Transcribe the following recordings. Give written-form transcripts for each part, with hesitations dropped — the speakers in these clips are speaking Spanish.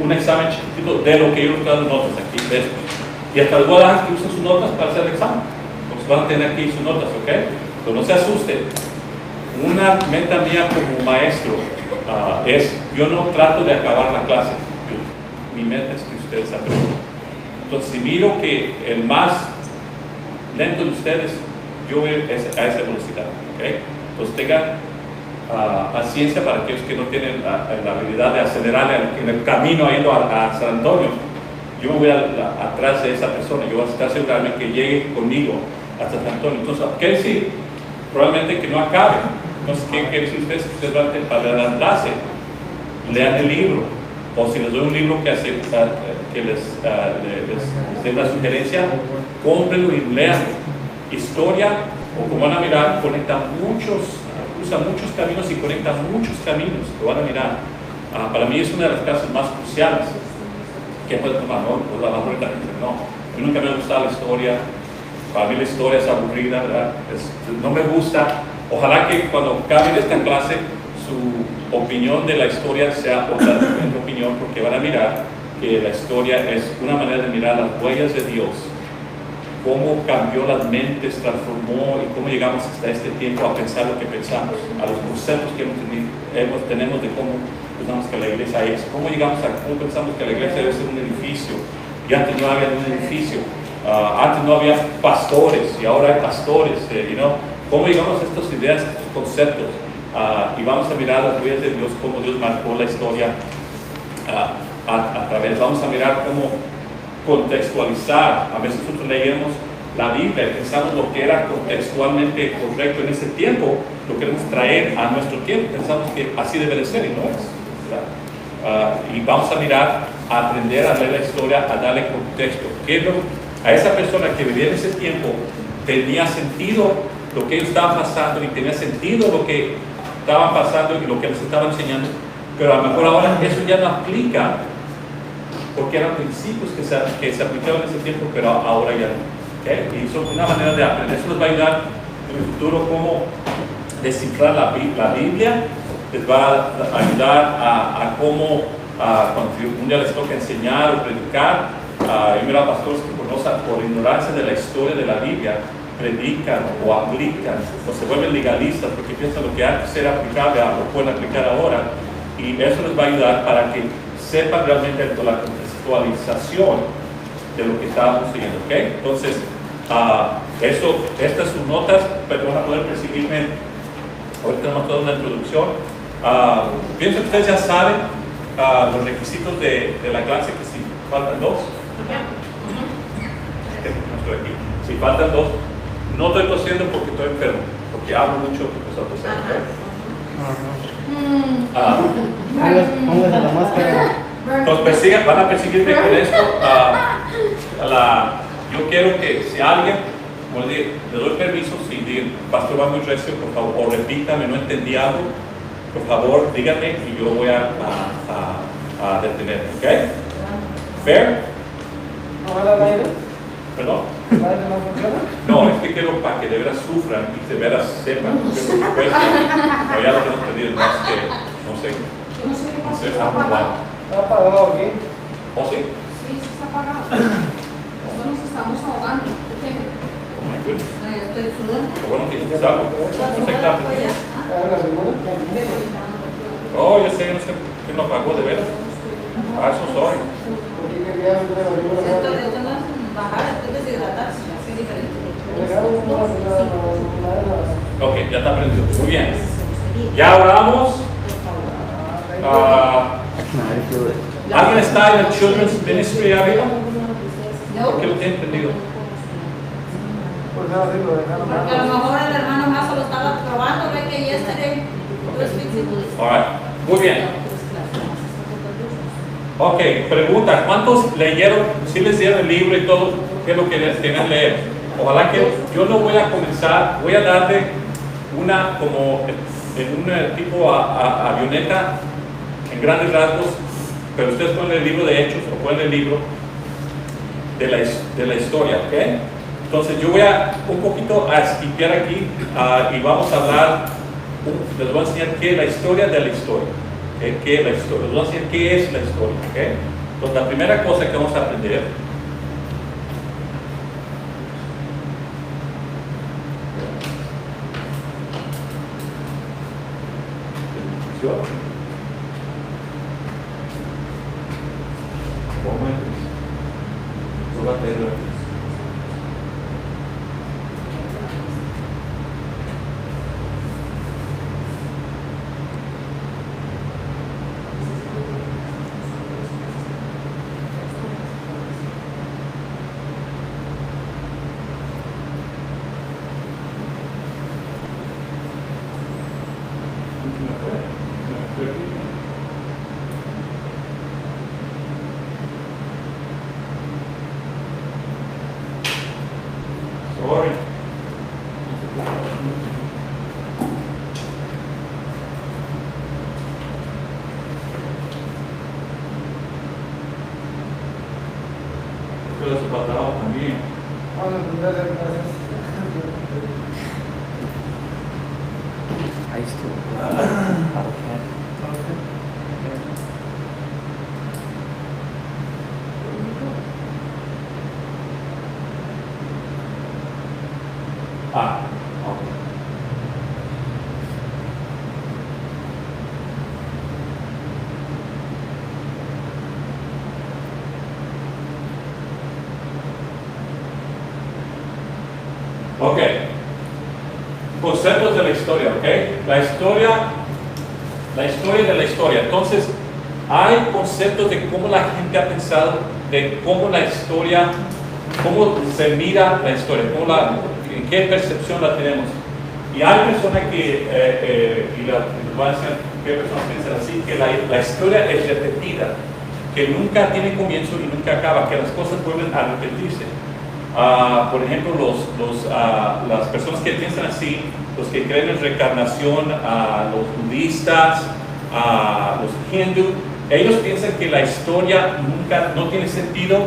un examen chiquitito de lo que yo estoy dando notas aquí, de esto. Y hasta les voy a dejar que usen sus notas para hacer el examen. Entonces van a tener aquí sus notas, ¿ok? Entonces no se asusten. Una meta mía como maestro es, yo no trato de acabar la clase. Mi meta es que ustedes aprendan. Entonces si miro que el más lento de ustedes, yo voy a esa velocidad, ¿ok? Entonces tengan paciencia para aquellos que no tienen la habilidad de acelerar en el camino yendo a San Antonio. Yo me voy atrás de esa persona, yo voy a estar asegurarme que llegue conmigo hasta San Antonio. Entonces, ¿qué decir? Probablemente que no acabe. Entonces, ¿qué quiere decir ustedes? Ustedes van a para adelantarse, lean el libro, o si les doy un libro que les dé una sugerencia, cómprenlo y leanlo. Historia, o como van a mirar, usa muchos caminos y conecta muchos caminos, lo van a mirar. Para mí es una de las clases más cruciales que puede tomar, ¿no? Pues la mayoría gente, no. A mí nunca me ha gustado la historia, para mí la historia es aburrida, ¿verdad? No me gusta. Ojalá que cuando cambien esta clase, su opinión de la historia sea otra diferente opinión, porque van a mirar que la historia es una manera de mirar las huellas de Dios, cómo cambió las mentes, transformó y cómo llegamos hasta este tiempo a pensar lo que pensamos, a los conceptos que tenemos de cómo pensamos que la iglesia es, cómo llegamos a cómo pensamos que la iglesia debe ser un edificio, y antes no había un edificio, antes no había pastores y ahora hay pastores, cómo llegamos a estas ideas, a estos conceptos, y vamos a mirar las huellas de Dios, cómo Dios marcó la historia a través, vamos a mirar cómo contextualizar. A veces nosotros leemos la Biblia y pensamos lo que era contextualmente correcto en ese tiempo, lo queremos traer a nuestro tiempo, pensamos que así debe de ser y no es, y vamos a mirar, a aprender a leer la historia, a darle contexto. A esa persona que vivía en ese tiempo tenía sentido lo que ellos estaban pasando y tenía sentido lo que estaban pasando y lo que les estaban enseñando, pero a lo mejor ahora eso ya no aplica, porque eran principios que se aplicaban en ese tiempo, pero ahora ya no. ¿Okay? Y eso es una manera de aprender. Eso les va a ayudar en el futuro cómo descifrar la Biblia, les va a ayudar a cómo, cuando un día les toca enseñar o predicar, yo miro a pastores que conocen por ignorancia de la historia de la Biblia, predican o aplican, o se vuelven legalistas porque piensan lo que antes era aplicable, lo pueden aplicar ahora, y eso les va a ayudar para que sepan realmente la contextualización de lo que estábamos siguiendo, ¿ok? Entonces, estas sus notas, pero van a poder percibirme. Ahorita tenemos toda una introducción. Pienso que ustedes ya saben los requisitos de la clase, que si faltan dos. No estoy aquí. Si faltan dos, no estoy tosiendo porque estoy enfermo, porque hablo mucho porque estoy tosiendo, ¿ok? Póngase la máscara. Entonces van a perseguirme con esto. Yo quiero que si alguien, como le digo, le doy permiso, si el pastor va muy recio, por favor, o repítame, no entendí algo, por favor, díganme y yo voy a detener, ¿ok? ¿Fair? ¿Perdón? No, es que quiero para que de veras sufran y de veras sepan, porque por supuesto, no, ya lo tenemos perdido, más que, no sé, ¿Está apagado aquí? ¿O sí? Sí, está apagado. Nos estamos ahogando. Oh my goodness. Estoy sudando. Qué bueno que hiciste algo. No sé qué. ¿La segunda? Oh, yo sé, no sé qué no pagó de veras. Eso soy. Porque quería ver la segunda. Esto de bajar, estoy deshidratarse, así diferente. Ok, ya está aprendido. Muy bien. Ya oramos. ¿Alguien está en el Children's Ministry arriba? ¿Por qué lo tiene entendido? Pues nada, sí, lo dejaron. Porque a lo mejor el hermano Mazo lo estaba probando, ve que yesterday was fixing. All right. Muy bien. Ok, pregunta, ¿cuántos leyeron? Si les dieron el libro y todo, ¿qué es lo que les tienen que leer? Ojalá que yo no voy a comenzar, voy a darle una como en un tipo avioneta en grandes rasgos, pero ustedes ponen el libro de Hechos o ponen el libro de la historia, ¿ok? Entonces yo voy a un poquito a esquipear aquí y vamos a hablar, les voy a enseñar qué es la historia de la historia. ¿Qué es la historia? Vamos a decir qué es la historia. ¿Okay? Entonces, la primera cosa que vamos a aprender Sorry. Esto es pasado también. Vamos a entender gracias. I used to AutoCAD. Ah, ok. Ok. Conceptos de la historia, ok. La historia de la historia. Entonces, hay conceptos de cómo la gente ha pensado, de cómo la historia, cómo se mira la historia, en qué percepción la tenemos. Y hay personas que, y voy a decir qué personas piensan así, que la historia es repetida, que nunca tiene comienzo y nunca acaba, que las cosas vuelven a repetirse. Por ejemplo, las personas que piensan así, los que creen en reencarnación, los budistas, los hindú, ellos piensan que la historia no tiene sentido,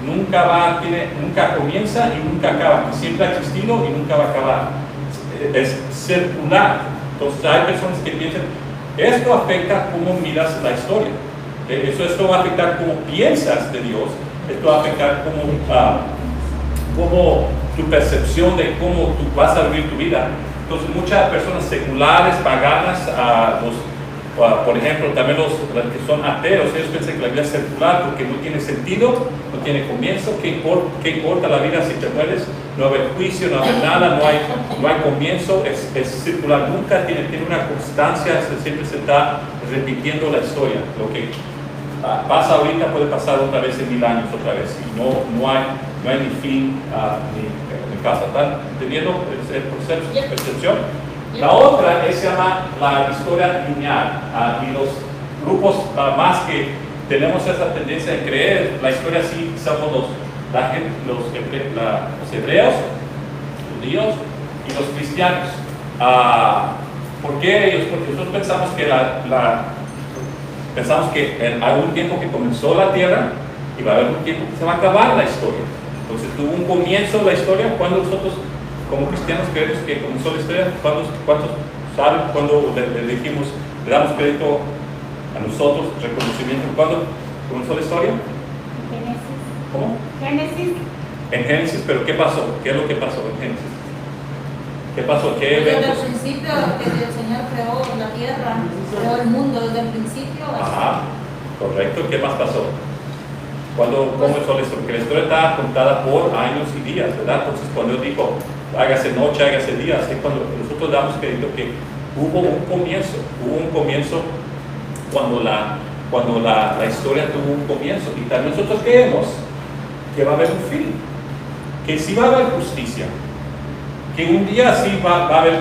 nunca comienza y nunca acaba, que siempre ha existido y nunca va a acabar. Es circular. Entonces hay personas que piensan, esto afecta cómo miras la historia. Esto va a afectar cómo piensas de Dios, esto va a afectar cómo tu percepción de cómo tú vas a vivir tu vida. Entonces muchas personas seculares, paganas, por ejemplo, también los que son ateos, ellos piensan que la vida es circular porque no tiene sentido, no tiene comienzo. ¿Qué importa la vida si te mueres? No va a haber juicio, no va a haber nada, no hay comienzo, es circular, nunca tiene una constancia, siempre se está repitiendo la historia. Lo que pasa ahorita puede pasar otra vez en 1000 años, otra vez, y no hay ni fin ni casa. ¿Están entendiendo el proceso de percepción? La otra se llama la historia lineal, y los grupos más que tenemos esa tendencia de creer la historia así somos los hebreos, los judíos y los cristianos. ¿Por qué ellos? Porque nosotros pensamos que en algún tiempo que comenzó la tierra y va a haber un tiempo que se va a acabar la historia. Entonces tuvo un comienzo la historia. Cuando nosotros como cristianos creemos que comenzó la historia, ¿cuántos saben cuando le damos crédito a nosotros, reconocimiento? ¿Cuándo comenzó la historia? Génesis. ¿Cómo? Génesis. En Génesis, pero ¿qué pasó? ¿Qué es lo que pasó en Génesis? ¿Qué pasó? ¿Qué Desde el eventos? principio que el Señor creó la tierra, creó el mundo desde el principio. Ajá, correcto. ¿Qué más pasó? ¿Cómo comenzó la historia? Porque la historia está contada por años y días, ¿verdad? Entonces cuando Dios dijo, hágase noche, hágase día, es cuando nosotros damos crédito que hubo un comienzo cuando la historia tuvo un comienzo. Y también nosotros creemos que va a haber un fin, que sí va a haber justicia, que un día sí va a haber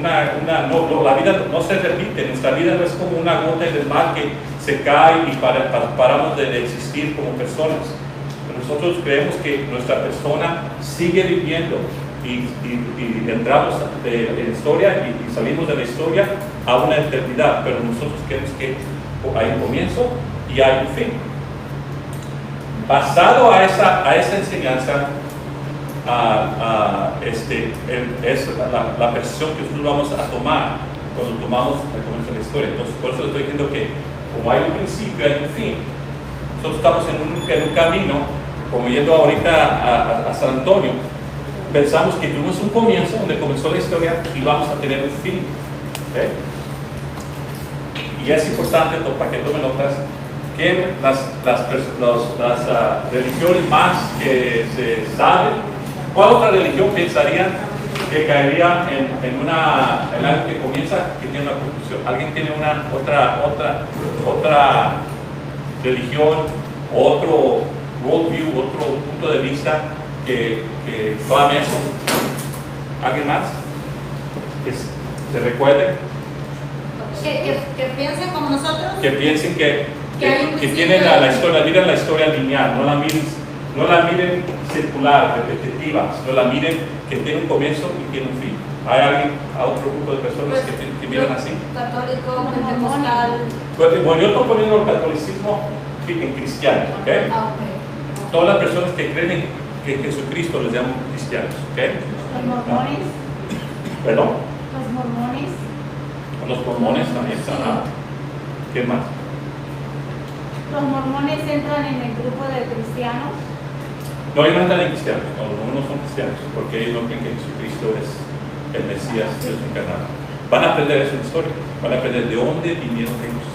la vida no se repite, nuestra vida no es como una gota en el mar que se cae y paramos de existir como personas. Nosotros creemos que nuestra persona sigue viviendo y entramos en la historia y salimos de la historia a una eternidad, pero nosotros creemos que hay un comienzo y hay un fin. Basado a esa enseñanza, es la percepción que nosotros vamos a tomar cuando tomamos el comienzo de la historia. Entonces, por eso le estoy diciendo que como hay un principio, hay un fin. Nosotros estamos en un camino, como yendo ahorita a San Antonio, pensamos que tuvimos un comienzo donde comenzó la historia y vamos a tener un fin. ¿Okay? Y es importante, para que tomen notas, que las religiones más que se saben, ¿cuál otra religión pensarían que caería en algo que comienza, que tiene una conclusión? ¿Alguien tiene otra religión, otro worldview, otro punto de vista que clame eso? ¿Alguien más? Que se recuerde. Que piensen como nosotros. Que piensen que tienen principio. la historia, miren la historia lineal, no la miren circular, repetitiva, no la miren que tiene un comienzo y tiene un fin. ¿Hay alguien, a otro grupo de personas que miran así? Católico, pentecostal. Bueno, yo estoy poniendo el catolicismo en cristiano, ¿ok? Ok. Todas las personas que creen que Jesucristo les llaman cristianos, ¿ok? Los mormones. ¿Perdón? Los mormones. Los mormones también, ¿ah? ¿Qué más? Los mormones entran en el grupo de cristianos. No, ellos no están en cristianos, no, no son cristianos, porque ellos no creen que Jesucristo es el Mesías, Dios encarnado. Van a aprender eso en historia, van a aprender de dónde vinieron ellos.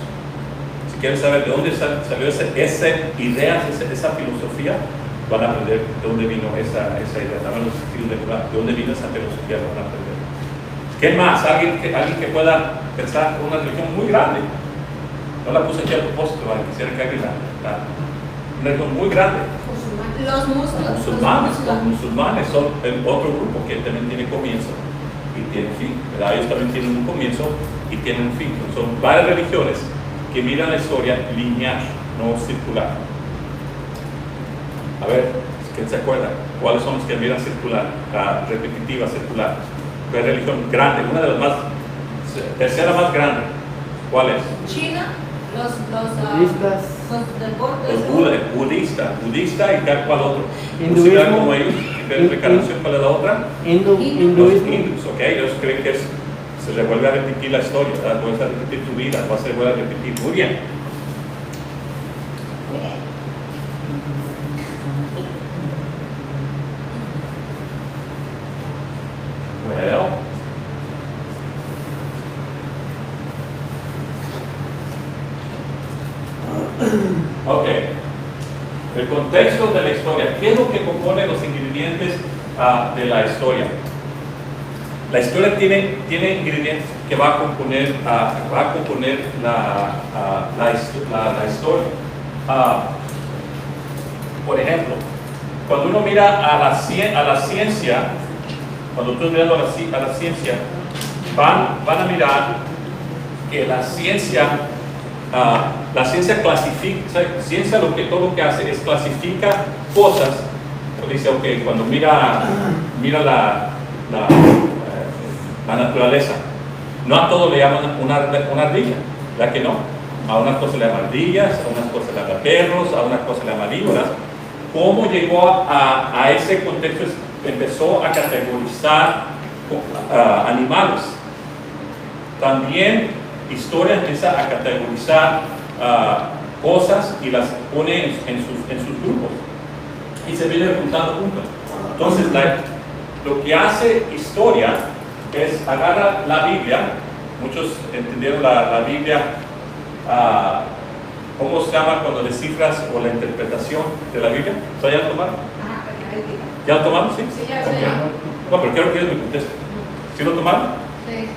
Si quieren saber de dónde salió esa idea, esa filosofía, van a aprender de dónde vino esa idea. También los estilos de Jehová, de dónde vino esa filosofía, lo van a aprender. ¿Qué más? ¿Alguien que pueda pensar en una religión muy grande? No la puse aquí a propósito, para que quisiera que alguien una religión muy grande. Los Los musulmanes son el otro grupo que también tiene comienzo y tiene fin, ¿verdad? Ellos también tienen un comienzo y tienen un fin. Son varias religiones que miran la historia lineal, no circular. A ver, ¿quién se acuerda? ¿Cuáles son los que miran circular, repetitiva, circular? ¿Qué religión grande? Una de las más, tercera más grande. ¿Cuál es? China, Budistas. los Budista y ¿cuál otro? Hinduismo. ¿Consideran como ellos? ¿Reencarnación? ¿Cuál es la otra? Los Hinduismo. hindus, ¿ok? Ellos creen que se le vuelve a repetir la historia, ¿verdad? Vuelve a repetir tu vida, se vuelve a repetir. Muy bien. Well, ok. El contexto de la historia. ¿Qué es lo que compone los ingredientes de la historia? La historia tiene ingredientes que va a componer la historia. Por ejemplo, cuando uno mira a la ciencia, cuando tú mirando a la ciencia, van a mirar que la ciencia clasifica, todo lo que hace es clasifica cosas. Dice, ok, cuando mira la naturaleza, no a todo le llaman una ardilla, ¿verdad que no? A unas cosas le llaman ardillas, a unas cosas le llaman perros, a unas cosas le llaman víboras. ¿Cómo llegó a ese contexto? Empezó a categorizar animales. También historia empieza a categorizar cosas y las pone en sus grupos y se viene juntando juntos. Entonces lo que hace historia es agarrar la Biblia. Muchos entendieron la Biblia, ¿cómo se llama cuando descifras o la interpretación de la Biblia? ¿Ya lo tomaron? ¿Ya lo tomaron? Sí. Sí, ya, Okay. ya. No, pero quiero que ellos me contesten. ¿Sí lo tomaron? Sí.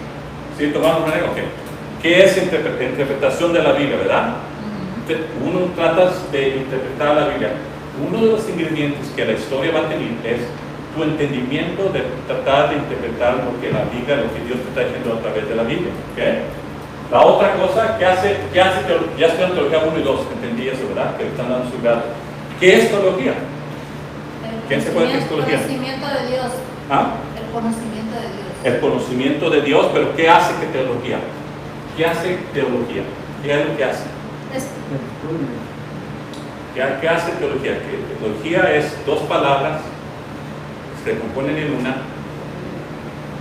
¿Sí tomaron? Ok. ¿Qué es interpretación de la Biblia, verdad? Uno trata de interpretar la Biblia. Uno de los ingredientes que la historia va a tener es tu entendimiento de tratar de interpretar lo que la Biblia, lo que Dios te está diciendo a través de la Biblia. ¿Okay? La otra cosa, ya estudian teología 1 y 2, entendí eso, ¿verdad? Que están dando su grado. ¿Qué es teología? ¿Quién se acuerda qué es teología? El conocimiento de Dios. ¿Ah? El conocimiento de Dios. El conocimiento de Dios, pero ¿qué hace que teología? ¿Qué hace teología? ¿Qué es lo que hace? ¿Qué hace teología? Que teología es dos palabras, se componen en una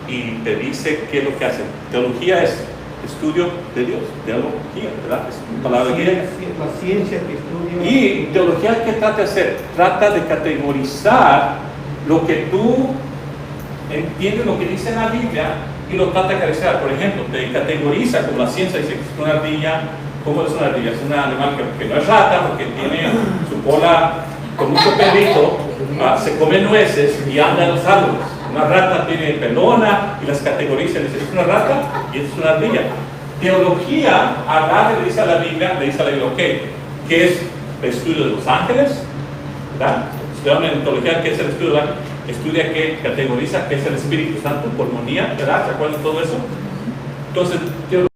y te dice qué es lo que hacen. Teología es estudio de Dios, teología, ¿verdad? Es una palabra griega. La ciencia que estudia. Y teología, ¿qué trata de hacer? Trata de categorizar lo que tú entiendes, lo que dice en la Biblia, y lo trata de categorizar. Por ejemplo, te categoriza como la ciencia dice que es una ardilla. ¿Cómo es una ardilla? Es un animal que no es rata porque tiene su cola con mucho pelito, se come nueces y anda en los árboles. Una rata tiene pelona y las categoriza, dice, es una rata y es una ardilla. Teología, agarra y le dice a la Biblia, ok, ¿qué es el estudio de los ángeles? ¿Verdad? Estudiamos en teología, ¿qué es el estudio de los ángeles? Estudia qué, categoriza qué es el Espíritu Santo, pulmonía, ¿verdad? ¿Se acuerdan de todo eso? Entonces, teología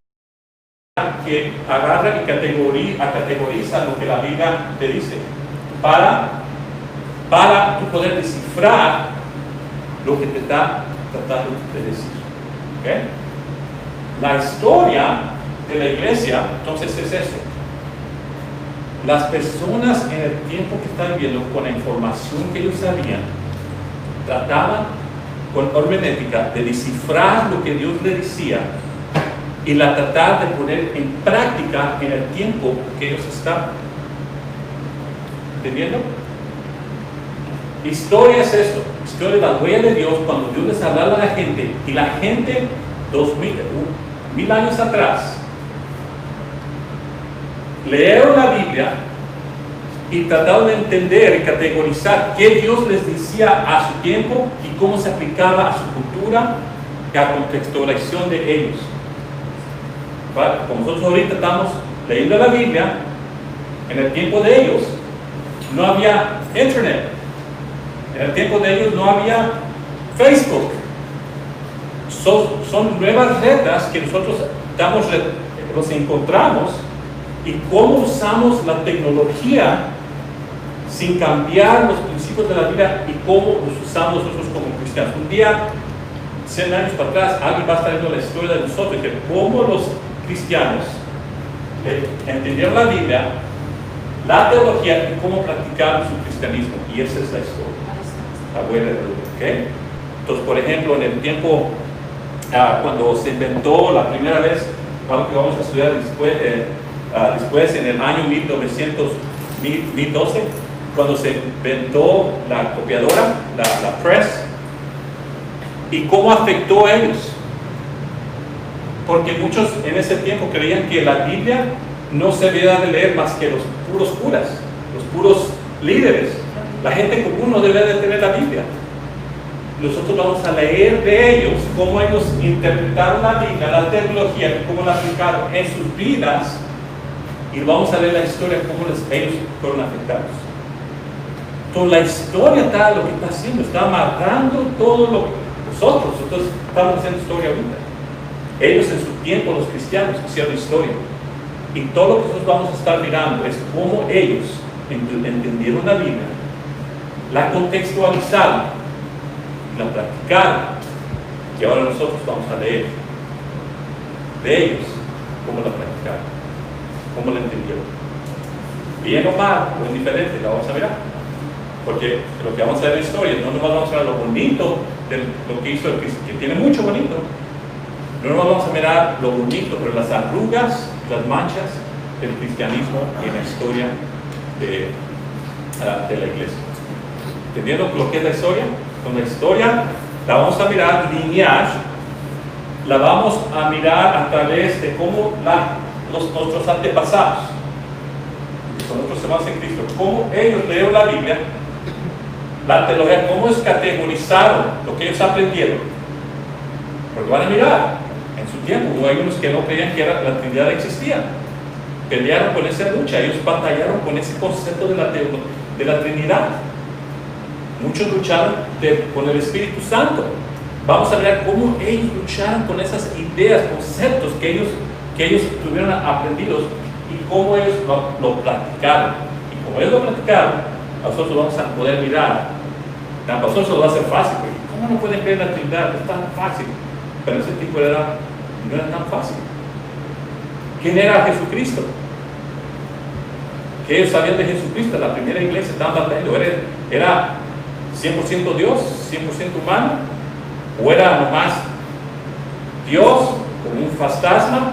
que agarra y categoriza lo que la Biblia te dice para tú poder descifrar lo que te está tratando de decir. ¿Okay? La historia de la iglesia, entonces, es eso. Las personas en el tiempo que están viviendo, con la información que ellos sabían, trataban con hermenéutica de descifrar lo que Dios le decía y la tratar de poner en práctica en el tiempo que ellos estaban. ¿Entendiendo? Historia es esto, historia de la huella de Dios cuando Dios les hablaba a la gente y la gente 2000 años atrás leyeron la Biblia y trataron de entender y categorizar qué Dios les decía a su tiempo y cómo se aplicaba a su cultura y a la contextualización de ellos. Como nosotros ahorita estamos leyendo la Biblia, en el tiempo de ellos no había internet, en el tiempo de ellos no había Facebook. Son nuevas retas que nosotros los encontramos, y cómo usamos la tecnología sin cambiar los principios de la Biblia y cómo los usamos nosotros como cristianos. Un día, 100 años para atrás, alguien va a estar viendo la historia de nosotros, de cómo los cristianos entendieron la Biblia, la teología y cómo practicaron su cristianismo. Y esa es la historia, la buena de Dios. ¿Okay? Entonces, por ejemplo, en el tiempo cuando se inventó la primera vez, algo que vamos a estudiar después en el año 2012, cuando se inventó la copiadora, la press, y cómo afectó a ellos. Porque muchos en ese tiempo creían que la Biblia no se debía de leer más que los puros curas, los puros líderes. La gente común no debe de tener la Biblia. Nosotros vamos a leer de ellos cómo ellos interpretaron la Biblia, la teología, cómo la aplicaron en sus vidas, y vamos a leer la historia de cómo ellos fueron afectados. Entonces la historia está lo que está haciendo, está amarrando todo lo que nosotros estamos haciendo historia ahorita. Ellos en su tiempo, los cristianos, hicieron historia, y todo lo que nosotros vamos a estar mirando es cómo ellos entendieron la Biblia, la contextualizaron, la practicaron, y ahora nosotros vamos a leer de ellos cómo la practicaron, cómo la entendieron, bien o mal o indiferente, la vamos a mirar, porque lo que vamos a ver en la historia no nos vamos a ver lo bonito de lo que hizo el Cristo, que tiene mucho bonito, no nos vamos a mirar lo bonito, pero las arrugas, las manchas del cristianismo en la historia de la iglesia. ¿Entendiendo lo que es la historia? Con la historia la vamos a mirar lineal, la vamos a mirar a través de cómo nuestros antepasados, que son nuestros hermanos en Cristo, cómo ellos leyeron la Biblia, la teología, cómo es categorizaron lo que ellos aprendieron. Porque van a mirar, en su tiempo hubo algunos que no creían que la Trinidad existía, pelearon con esa lucha, ellos batallaron con ese concepto de la Trinidad. Muchos lucharon con el Espíritu Santo. Vamos a ver cómo ellos lucharon con esas ideas, conceptos que ellos tuvieron aprendidos y cómo ellos lo practicaron. Y como ellos lo practicaron, nosotros vamos a poder mirar. Para nosotros lo va a ser fácil, porque ¿cómo no pueden creer en la Trinidad? Es tan fácil. Pero ese tipo no era tan fácil. ¿Quién era Jesucristo? Que ellos sabían de Jesucristo, la primera iglesia estaban batallando. Era 100% Dios, 100% humano, o era nomás Dios como un fantasma,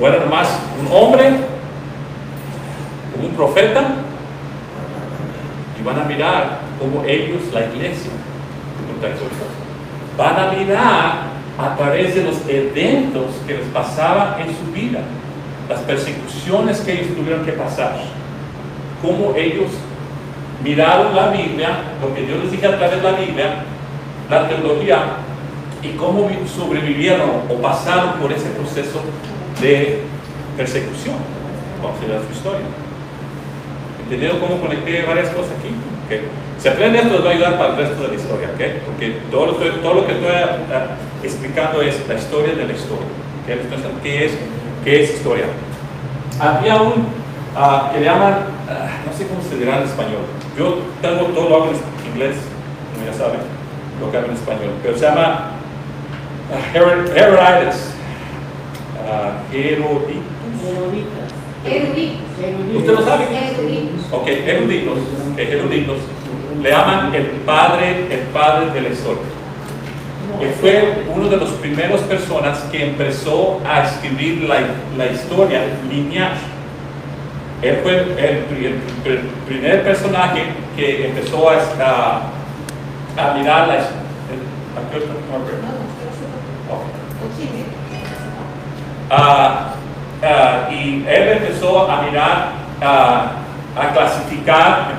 o era nomás un hombre, como un profeta, y van a mirar como ellos, la iglesia, van a mirar a través de los eventos que les pasaban en su vida, las persecuciones que ellos tuvieron que pasar, cómo ellos miraron la Biblia, lo que Dios les dijo a través de la Biblia, la teología, y cómo sobrevivieron o pasaron por ese proceso de persecución. Vamos a ver su historia. ¿Entendieron cómo conecté varias cosas aquí? ¿Okay? Si aprenden esto les va a ayudar para el resto de la historia, ¿okay? Porque todo lo que estoy explicando es la historia de la historia. ¿Okay? Entonces, ¿qué es historia? Había un que le llaman, no sé cómo se dirá en español. Yo tengo todo lo hago en inglés, como ya saben, lo que hago en español, pero se llama Heroides. ¿Usted lo sabe? Ok, eruditos. Le llaman el padre de la historia. Él fue uno de los primeros personas que empezó a escribir la historia lineal. Él fue el primer personaje que empezó a mirar la historia. Y él empezó a mirar, a clasificar,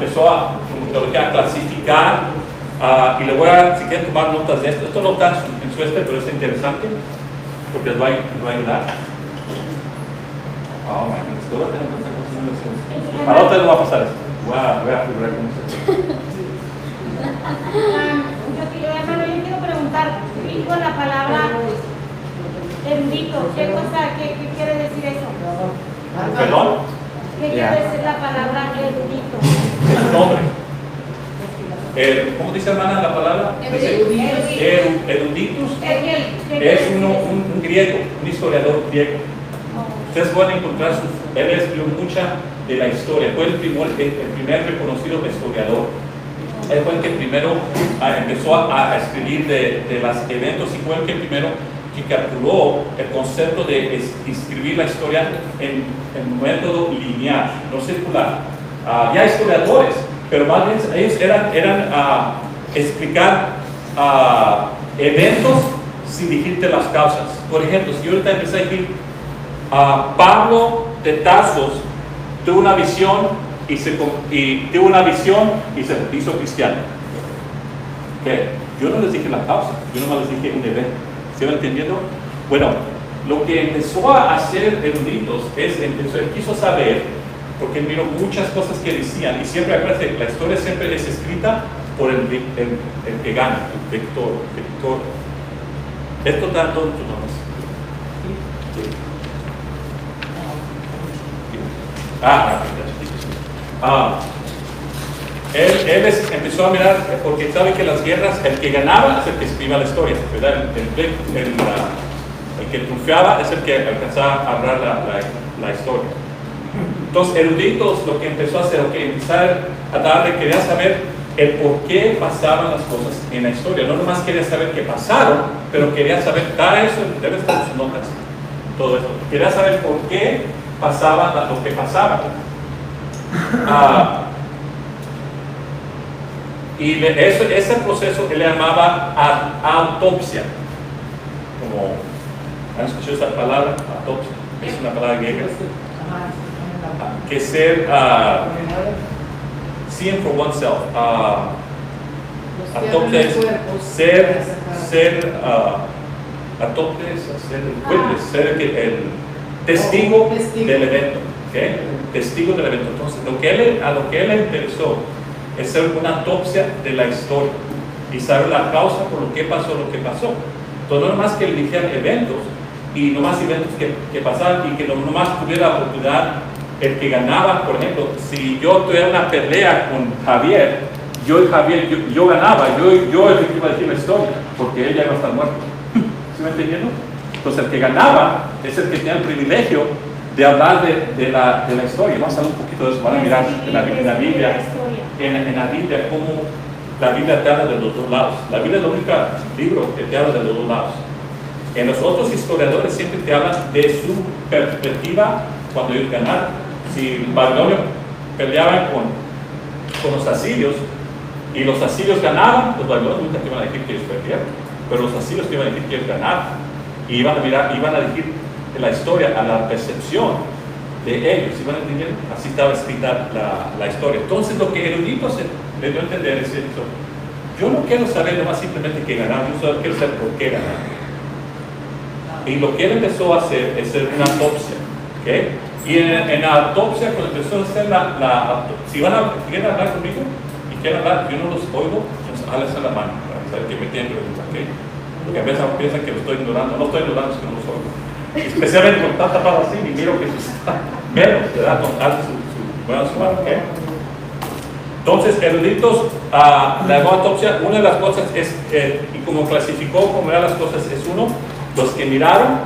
y le voy a, si quieren tomar notas de esto no está en su pero es interesante, porque les va a ayudar. Oh my goodness, todo va a tener muchas cosas. A la otra les va a pasar esto. Voy a figurar con ustedes. Hermano, yo quiero preguntar, con la palabra erudito, ¿qué quiere decir eso? ¿Perdón? ¿Qué quiere decir la palabra erudito? Es un nombre. ¿Cómo dice hermana la palabra? Eruditus. Es un griego, un historiador griego. Ustedes pueden encontrar, él escribió mucha de la historia, fue el primer reconocido historiador. Él fue el que primero empezó a escribir de los eventos y fue el que primero que capturó el concepto de escribir la historia en método lineal, no circular. Ya historiadores, pero más bien ellos eran explicar eventos sin decirte las causas. Por ejemplo, si yo ahorita empecé a decir Pablo de Tarsos tuvo una visión y se hizo cristiano. ¿Qué? Yo no les dije la causa, yo nomás les dije un evento. ¿Se va entendiendo? Bueno, lo que empezó a hacer eruditos él quiso saber, porque él miró muchas cosas que decían, y siempre acuérdense, la historia siempre es escrita por el que gana, el victor. Esto está todo en tus nombres. Él empezó a mirar, porque sabe que las guerras, el que ganaba es el que escribía la historia, ¿verdad? El que triunfaba es el que alcanzaba a hablar la historia. Entonces, eruditos lo que empezó a hacer, empezar a darle, quería saber el por qué pasaban las cosas en la historia. No nomás quería saber qué pasaron, pero quería saber, eso debe estar en sus notas, todo esto. Quería saber por qué pasaba lo que pasaba. Y ese proceso él le llamaba autopsia. Como, ¿han escuchado esa palabra? Autopsia. Es una palabra griega. Que ser seeing for oneself. Autopsia es ser el testigo del evento. ¿Okay? Testigo del evento. Entonces, a lo que él le interesó es hacer una autopsia de la historia y saber la causa por lo que pasó. Entonces, no nomás que eligieran eventos y nomás eventos que pasaban y que nomás tuviera la oportunidad el que ganaba. Por ejemplo, si yo tuviera una pelea con Javier, yo ganaba, yo el que iba a decir la historia, porque él ya iba a estar muerto. ¿Sí me entendiendo? Entonces, el que ganaba es el que tenía el privilegio de hablar de la historia. Vamos a hablar un poquito de eso, van a mirar en la Biblia, cómo la Biblia te habla de los dos lados. La Biblia es el único libro que te habla de los dos lados. En los otros historiadores siempre te hablan de su perspectiva cuando ellos ganaron. Si Babilonia peleaba con los asirios y los asirios ganaban, los babilonios nunca te iban a decir que ellos perdieron, pero los asirios te iban a decir que ellos ganaron. Y iban a decir la historia a la percepción de ellos. ¿Iban a entender? Así estaba escrita la historia. Entonces, lo que eruditos le dio a entender es esto. Yo no quiero saber nomás simplemente que ganaron, yo solo quiero saber por qué ganaron. Y lo que él empezó a hacer es hacer una autopsia. ¿Okay? Y en la autopsia, cuando empezó a hacer si quieren hablar conmigo y quieren hablar, yo no los oigo, entonces háganse la mano para saber que me tienen preguntas. ¿Okay? Porque a veces piensan que lo estoy ignorando. No estoy ignorando, es que no los oigo. Especialmente con tanta paz así, y miro que menos, ¿verdad? Con alto su mano. ¿Okay? Entonces, eruditos, la autopsia, una de las cosas es, y como clasificó como eran las cosas, es uno, los que miraron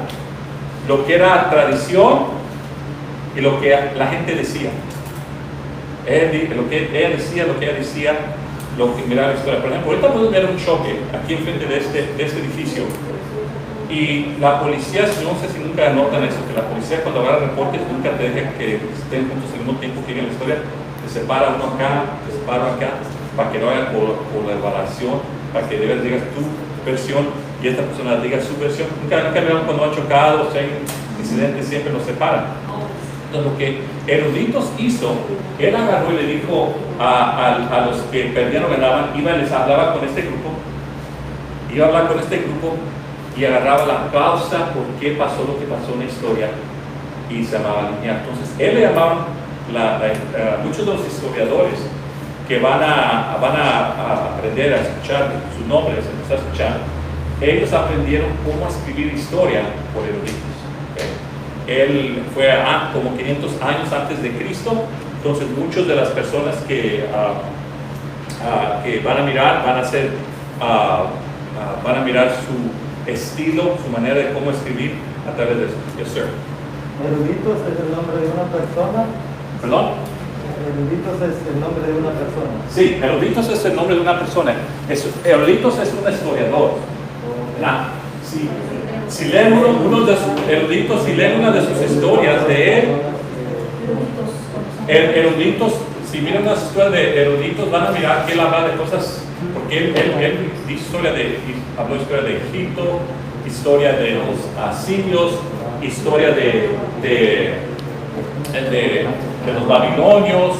lo que era tradición y lo que la gente decía. Lo que ella decía, lo que ella decía, lo que miraba la historia. Por ejemplo, ahorita podemos ver un choque aquí enfrente de este edificio. Y la policía, no sé si nunca notan eso, que la policía cuando agarra reportes nunca te deja que estén juntos al mismo tiempo que viene la historia. Te separa uno acá, te separa acá, para que no vaya por la evaluación, para que de verdad digas tu versión y esta persona diga su versión. Nunca vemos cuando han chocado, si hay incidentes, siempre nos separan. Entonces, lo que Eruditos hizo, él agarró y le dijo a los que perdían o ganaban, les hablaba con este grupo, iba a hablar con este grupo y agarraba la causa por qué pasó lo que pasó en la historia y se llamaba lineal. Entonces, él le llamaban muchos de los historiadores que van a aprender a escuchar sus nombres, empezar a escuchar, ellos aprendieron cómo escribir historia por Eruditos. ¿Okay? Él fue como 500 años antes de Cristo, entonces muchas de las personas que van a mirar van a mirar su estilo, su manera de cómo escribir a través de eso. Yes, sir. Eruditos es el nombre de una persona. ¿Perdón? Eruditos es el nombre de una persona. Sí, Eruditos es el nombre de una persona. Eruditos es un historiador. ¿Verdad? Sí. Si leen uno de sus eruditos, si leen una de sus historias de él, eruditos, si miran las historias de eruditos, van a mirar que él habla de cosas, porque él habló historia de Egipto, historia de los asirios, historia de los babilonios,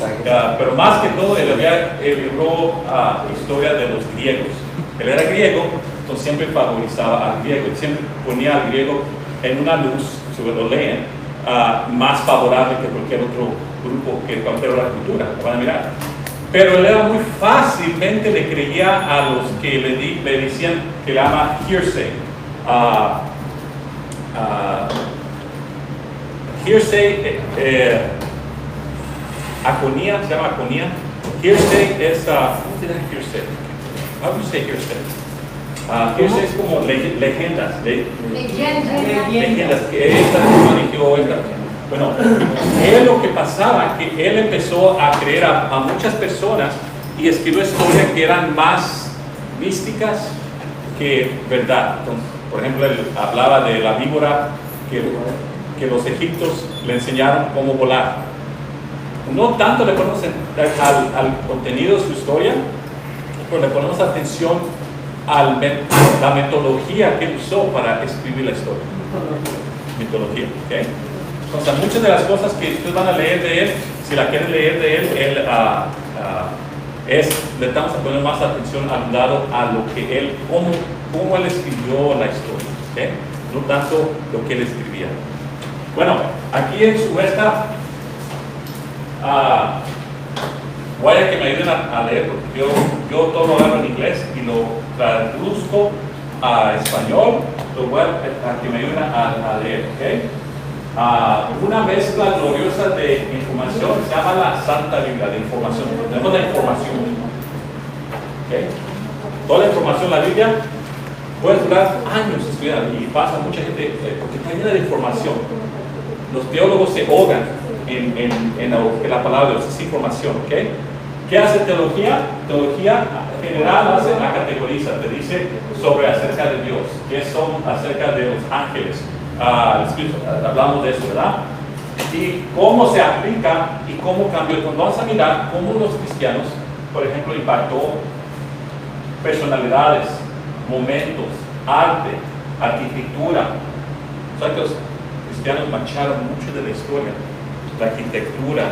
pero más que todo él habló historia de los griegos. Él era griego, entonces siempre favorizaba al griego, siempre ponía al griego en una luz, si lo leen, más favorable que cualquier otro grupo, que cualquier otra cultura. Lo van a mirar. Pero él era muy fácilmente le creía a los que le decían que le llama hearsay. Hearsay, aconía, se llama aconía. Hearsay es, ¿cómo se llama hearsay? How do you say hearsay? Hearsay es como leyendas. Leyendas, que esta persona dijo esta. Bueno, él lo que pasaba, que él empezó a creer a muchas personas y escribió historias que eran más místicas que verdad. Entonces, por ejemplo, él hablaba de la víbora que los egipcios le enseñaron cómo volar. No tanto le ponemos al contenido de su historia, pero le ponemos atención a la metodología que él usó para escribir la historia. Mitología, ¿ok? Entonces, muchas de las cosas que ustedes van a leer de él, si la quieren leer de él, le estamos a poner más atención al lado a lo que él, cómo él escribió la historia, ¿okay? No tanto lo que él escribía. Bueno, aquí en su esta, voy a que me ayuden a leer, porque yo todo lo hablo en inglés y lo traduzco a español, lo voy a que me ayuden a leer, ¿ok? Una mezcla gloriosa de información se llama la Santa Biblia, de información. Tenemos la información. ¿Okay? Toda la información, la Biblia, puede durar años estudiando y pasa mucha gente, porque está llena de información. Los teólogos se ahogan en la palabra de Dios, es información. ¿Okay? ¿Qué hace teología? Teología en general la categoriza, te dice sobre acerca de Dios, qué son acerca de los ángeles. Hablamos de eso, ¿verdad? Y cómo se aplica y cómo cambió. Entonces vamos a mirar cómo los cristianos, por ejemplo, impactó personalidades, momentos, arte, arquitectura. O sea que los cristianos mancharon mucho de la historia, la arquitectura.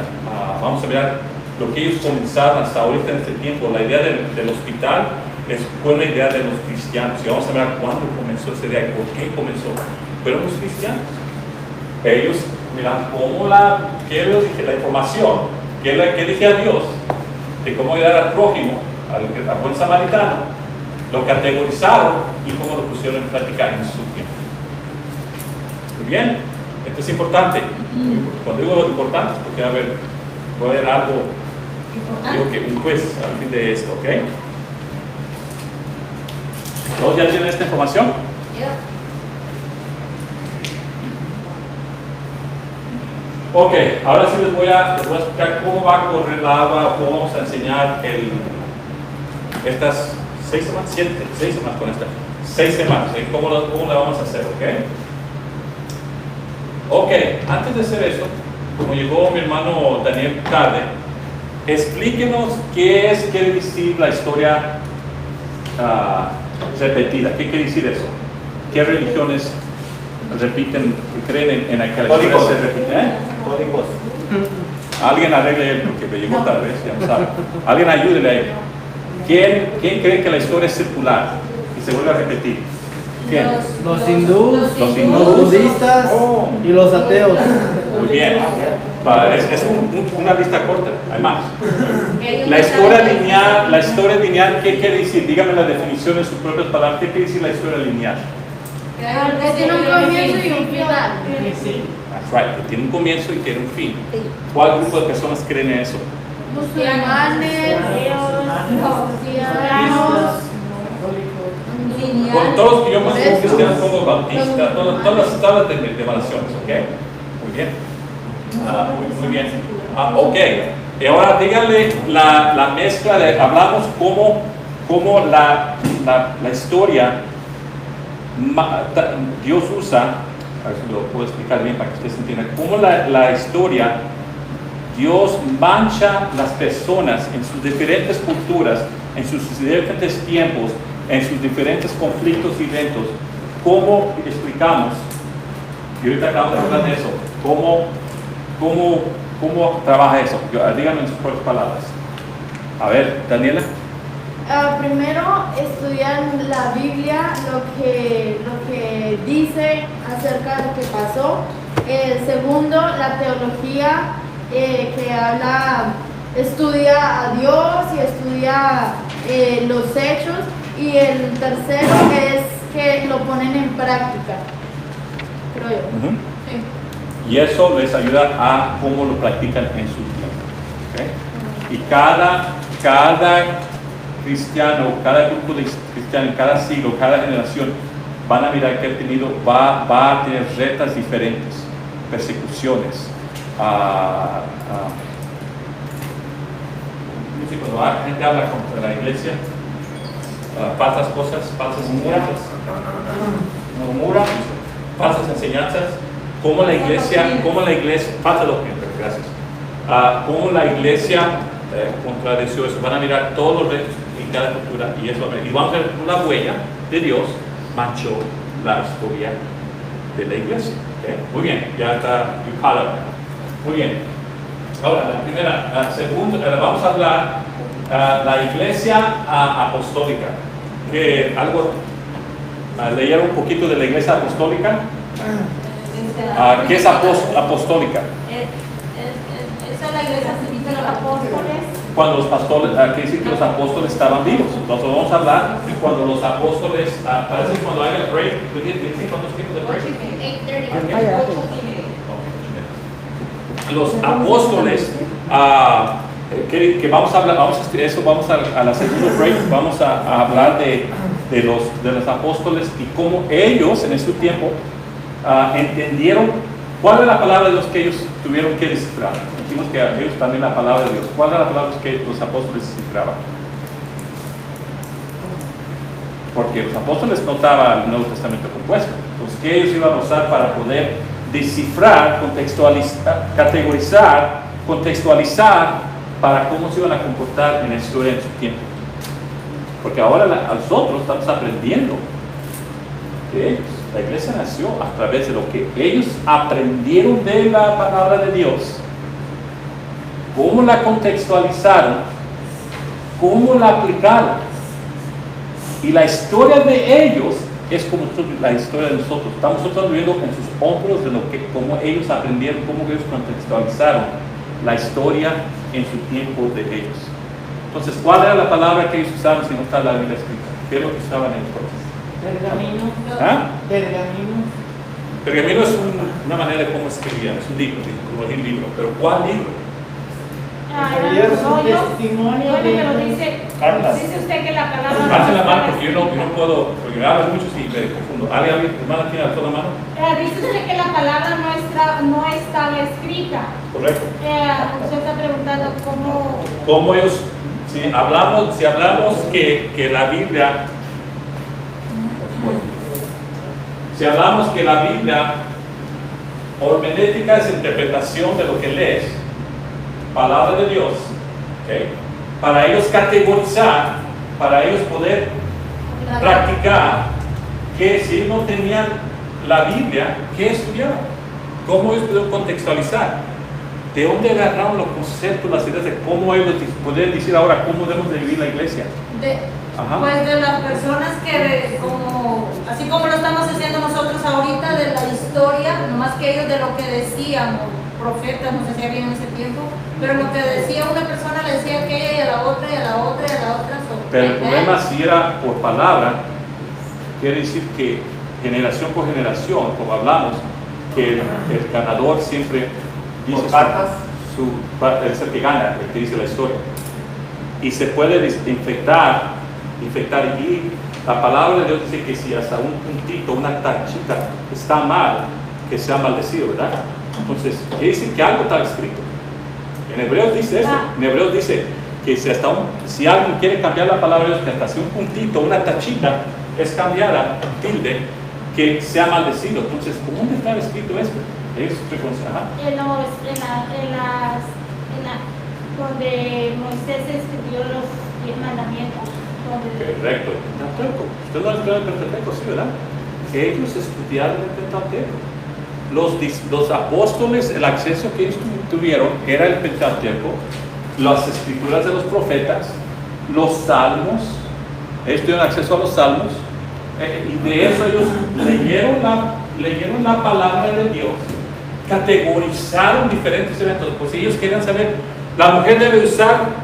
Vamos a mirar lo que ellos comenzaron hasta ahorita en este tiempo. La idea del hospital fue una idea de los cristianos. Y vamos a ver cuándo comenzó esa idea y por qué comenzó. Fueron los cristianos. Ellos miran cómo la información que dije a Dios de cómo ayudar al prójimo, al buen samaritano, lo categorizaron y cómo lo pusieron en práctica en su tiempo. Muy bien, esto es importante. Cuando digo lo importante es porque voy a ver algo, digo que un quiz al fin de esto, ¿ok? ¿Todos ya tienen esta información? Ok, ahora sí les voy a explicar cómo va a correr la agua, cómo vamos a enseñar estas 6 semanas, 6 semanas con esta, 6 semanas, cómo la vamos a hacer, ¿ok? Ok, antes de hacer eso, como llegó mi hermano Daniel tarde, explíquenos qué quiere decir la historia repetida. ¿Qué quiere decir eso? ¿Qué religiones repiten, creen en que la historia se repite? Códigos. Alguien arregle él, porque me llegó tarde, ya no sabe. Alguien ayúdele a él. ¿Quién cree que la historia es circular y se vuelve a repetir? ¿Quién? Los hindús, Los los budistas y los ateos. Muy bien. Es una lista corta, hay más. La historia lineal, ¿qué quiere decir? Dígame la definición en sus propias palabras. ¿Qué quiere decir la historia lineal? Que tiene un comienzo y un final. That's right, que tiene un comienzo y tiene un fin. ¿Cuál grupo de personas creen en eso? Musulmanes, cristianos. Con todos los que yo más como cristianos, como bautistas, todas las denominaciones, ¿ok? Muy bien. Muy bien. Ok. Y ahora díganle la mezcla de, hablamos cómo la historia Dios usa, a ver si lo puedo explicar bien para que ustedes entiendan, cómo la historia, Dios mancha las personas en sus diferentes culturas, en sus diferentes tiempos, en sus diferentes conflictos y eventos. ¿Cómo explicamos? Y ahorita acabamos de hablar de eso. ¿Cómo trabaja eso? Díganme en sus propias palabras. A ver, Daniela. Primero estudian la Biblia, lo que dice acerca de lo que pasó. Segundo, la teología, que estudia a Dios y estudia los hechos. Y el tercero es que lo ponen en práctica, creo yo. Sí. Y eso les ayuda a cómo lo practican en su tiempo. ¿Okay? Y cada cristiano, cada grupo de cristianos, cada siglo, cada generación, van a mirar que va a tener retas diferentes, persecuciones. Cuando la gente habla contra la iglesia, falsas cosas, falsas murmuran, falsas enseñanzas, cómo la iglesia, falsa doctrina, gracias, cómo la iglesia contradeció eso. Van a mirar todos los retos en cada cultura y vamos a ver una huella de Dios manchó la historia de la iglesia. ¿Okay? Muy bien, ya está, you caught up. Muy bien. Ahora, la segunda, vamos a hablar la iglesia apostólica. Que algo, leyeron un poquito de la iglesia apostólica. ¿Qué es apostólica? Esa es la iglesia civil de los apóstoles. Cuando los pastores, quiere decir que los apóstoles estaban vivos. Entonces vamos a hablar de cuando los apóstoles, parece que cuando hay el break, ¿cuántos tipos de break? 8:30. Los apóstoles, que vamos a hablar, vamos a la segunda break, vamos a hablar de los apóstoles y cómo ellos en su tiempo entendieron cuál es la palabra de Dios que ellos tuvieron que descifrar. dijimos que ellos también la palabra de Dios. ¿Cuál era la palabra que los apóstoles cifraban? Porque los apóstoles no estaban el Nuevo Testamento compuesto. Entonces, ¿qué ellos iban a usar para poder descifrar, contextualizar, categorizar, contextualizar para cómo se iban a comportar en la historia en su tiempo? Porque ahora nosotros estamos aprendiendo de ellos. La iglesia nació a través de lo que ellos aprendieron de la palabra de Dios, cómo la contextualizaron, cómo la aplicaron. Y la historia de ellos es como la historia de nosotros. Estamos nosotros viviendo con sus hombros de cómo ellos aprendieron, cómo ellos contextualizaron la historia en su tiempo de ellos. Entonces, ¿cuál era la palabra que ellos usaban si no está la Biblia escrita? ¿Qué es lo que usaban ellos? Pergamino. ¿Ah? Pergamino. Pergamino es una manera de cómo escribían, es un libro, como un libro. ¿Pero cuál libro? Era un testimonio Bueno, pero de Cartas. dice usted que la palabra... Alce la mano porque yo no puedo, porque me hablan mucho y me confundo. ¿Alguien, hermana, tiene alzado la mano? Dice usted que la palabra no estaba escrita. Correcto. Usted está preguntando cómo... ¿Cómo ellos, si hablamos que la Biblia, si hablamos que la Biblia, hermenéutica es interpretación de lo que lees, palabra de Dios, ¿okay? Para ellos categorizar, para ellos poder practicar, que si ellos no tenían la Biblia, ¿qué estudiaban? ¿Cómo ellos pudieron contextualizar? ¿De dónde agarraron los conceptos, las ideas de cómo ellos pueden decir ahora cómo debemos de vivir la iglesia? Pues de las personas que, así como lo estamos haciendo nosotros ahorita, de la historia, nomás que ellos de lo que decían, profetas, no sé si había en ese tiempo, pero lo que decía una persona le decía a aquella y a la otra y a la otra y a la otra. Pero el problema si era por palabra, quiere decir que generación por generación, como hablamos, que el ganador siempre dice es el que gana, el que dice la historia. Y se puede infectar, y la palabra de Dios dice que si hasta un puntito, una tachita está mal, que sea maldecido, ¿verdad? Entonces, quiere decir que algo está escrito. En Hebreos dice eso. En Hebreos dice que si alguien quiere cambiar la palabra de Dios, que hasta si un puntito, una tachita es cambiada, tilde, que sea maldecido. Entonces, ¿cómo está escrito esto? Es donde Moisés escribió los 10 mandamientos. Correcto. Usted no estudió el Pentateuco, sí, ¿verdad? Ellos estudiaron el Pentateuco. Los apóstoles, el acceso que ellos tuvieron era el Pentateuco, las escrituras de los profetas, los salmos. Ellos tuvieron acceso a los salmos, y de eso ellos leyeron la palabra de Dios, categorizaron diferentes eventos. Pues ellos querían saber, la mujer debe usar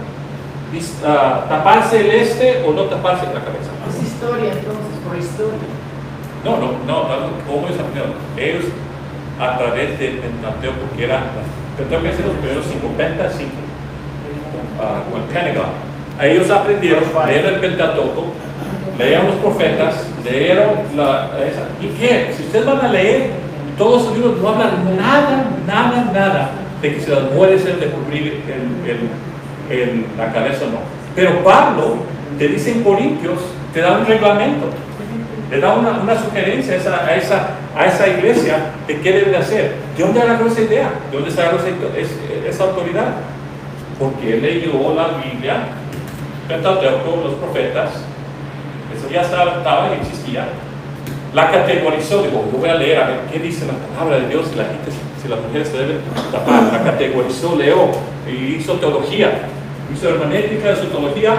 taparse el o no taparse la cabeza. Es historia, entonces, por historia. No, ¿cómo ellos aprendieron? Ellos a través del Pentateuco, que era los primeros 55, con el Pentagon. Ellos aprendieron, leyeron el Pentateuco, leyeron los profetas, leyeron ¿y qué? Si ustedes van a leer, todos esos libros no hablan nada de que si las mujeres deben de cubrir la cabeza o no. Pero Pablo te dice en Corintios, te da un reglamento, le da una sugerencia a esa iglesia de qué debe de hacer. ¿De dónde agarró esa idea? ¿De dónde se agarró esa autoridad? Porque él leyó la Biblia, Pentateuco, los profetas, eso ya estaba y existía. La categorizó, digo, yo voy a leer a ver qué dice la palabra de Dios, si las mujeres se deben tapar. La categorizó, leó, y hizo teología, hizo hermenéutica de su teología,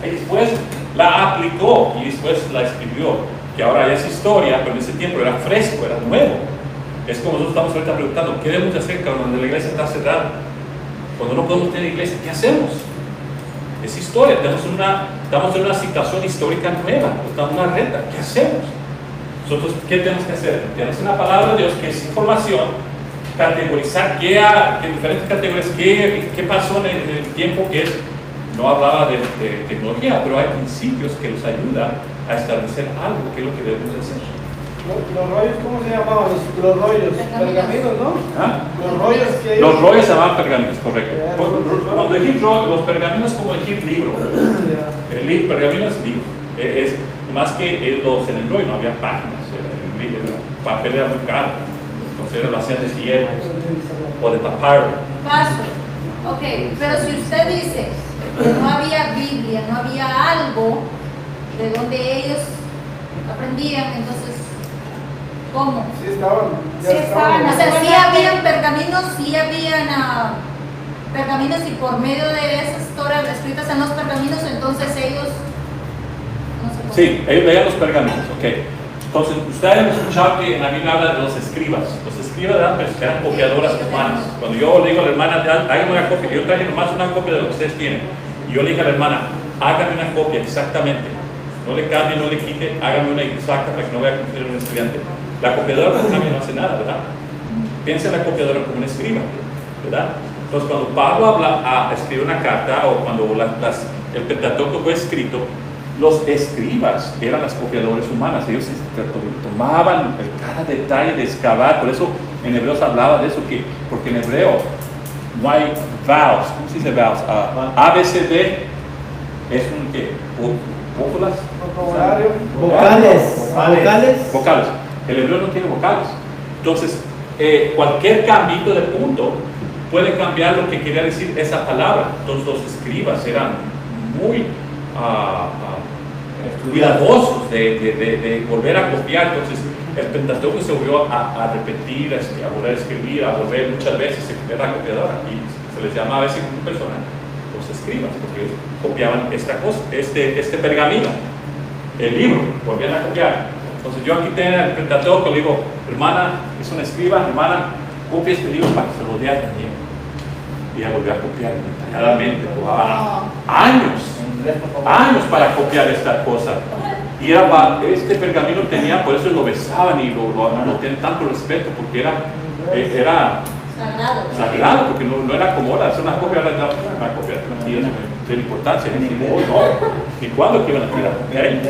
y después la aplicó y después la escribió, que ahora ya es historia, pero en ese tiempo era fresco, era nuevo. Es como nosotros estamos ahorita preguntando, ¿qué debemos de hacer cuando la iglesia está cerrada? Cuando no podemos tener iglesia, ¿qué hacemos? Es historia, estamos en una situación histórica nueva, estamos en una reta, ¿qué hacemos? Nosotros, ¿qué tenemos que hacer? Tenemos una palabra de Dios que es información, categorizar qué diferentes categorías, qué pasó en el tiempo que no hablaba de tecnología, pero hay principios que nos ayudan a establecer algo que es lo que debemos hacer. Los rollos, ¿cómo se llamaban? Los rollos, pergaminos, ¿no? ¿Ah? Los rollos que Los rollos se llaman pergaminos, correcto. Ya, Cuando dijimos los pergaminos es como decir libro. El pergamino es libro. Es más que los en el rollo, no había páginas. El papel era muy caro. Entonces lo hacían de hierro o de papiro. Paso. Ok, pero si usted dice que no había Biblia, no había algo de donde ellos aprendían, entonces, ¿cómo? Sí estaban. Ya Sí estaban, o sea, sí Bueno, habían pergaminos, sí habían pergaminos y por medio de esas historias escritas en los pergaminos, entonces ellos, no sé cómo. Sí, ellos leían los pergaminos, ok. Entonces, ustedes han escuchado que en la Biblia habla de los escribas. Los escribas eran copiadoras humanas. Cuando yo le digo a la hermana, hágame una copia, yo traje nomás una copia de lo que ustedes tienen. Y yo le dije a la hermana, hágame una copia exactamente. No le cambie, no le quite, hágame una exacta para que no vaya a confundir un estudiante. La copiadora no cambia, no hace nada, ¿verdad? Piensa en la copiadora como un escriba, ¿verdad? Entonces, cuando Pablo escribe una carta o cuando el Pentateuco fue escrito, los escribas eran las copiadoras humanas. Ellos tomaban cada detalle de excavar. Por eso en Hebreos hablaba de eso, porque en hebreo no hay vowels. ¿Cómo se dice vowels? ABCD es un ¿qué? ¿Vocales? Vocales. El hebreo no tiene vocales. Entonces, cualquier cambio de punto puede cambiar lo que quería decir esa palabra. Entonces, los escribas eran muy cuidadosos de volver a copiar. Entonces, el Pentateuco se volvió a repetir, a volver a escribir, a volver muchas veces a copiar la copiadora. Y se les llama a veces como persona los escribas, porque ellos copiaban esta cosa, este pergamino, el libro, volvían a copiar. Entonces yo aquí tengo el Pentateuco, le digo, hermana, es una escriba, hermana, copia este libro para que se lo dé a también. Y ella volvió a copiar detalladamente, tomaba años para copiar esta cosa. Y este pergamino tenía, por eso lo besaban y lo tenían tanto respeto, porque era sagrado, porque no era como ahora, hacer una copia, una copia no tiene importancia, ni cuándo que iban a tirar. ¿Okay?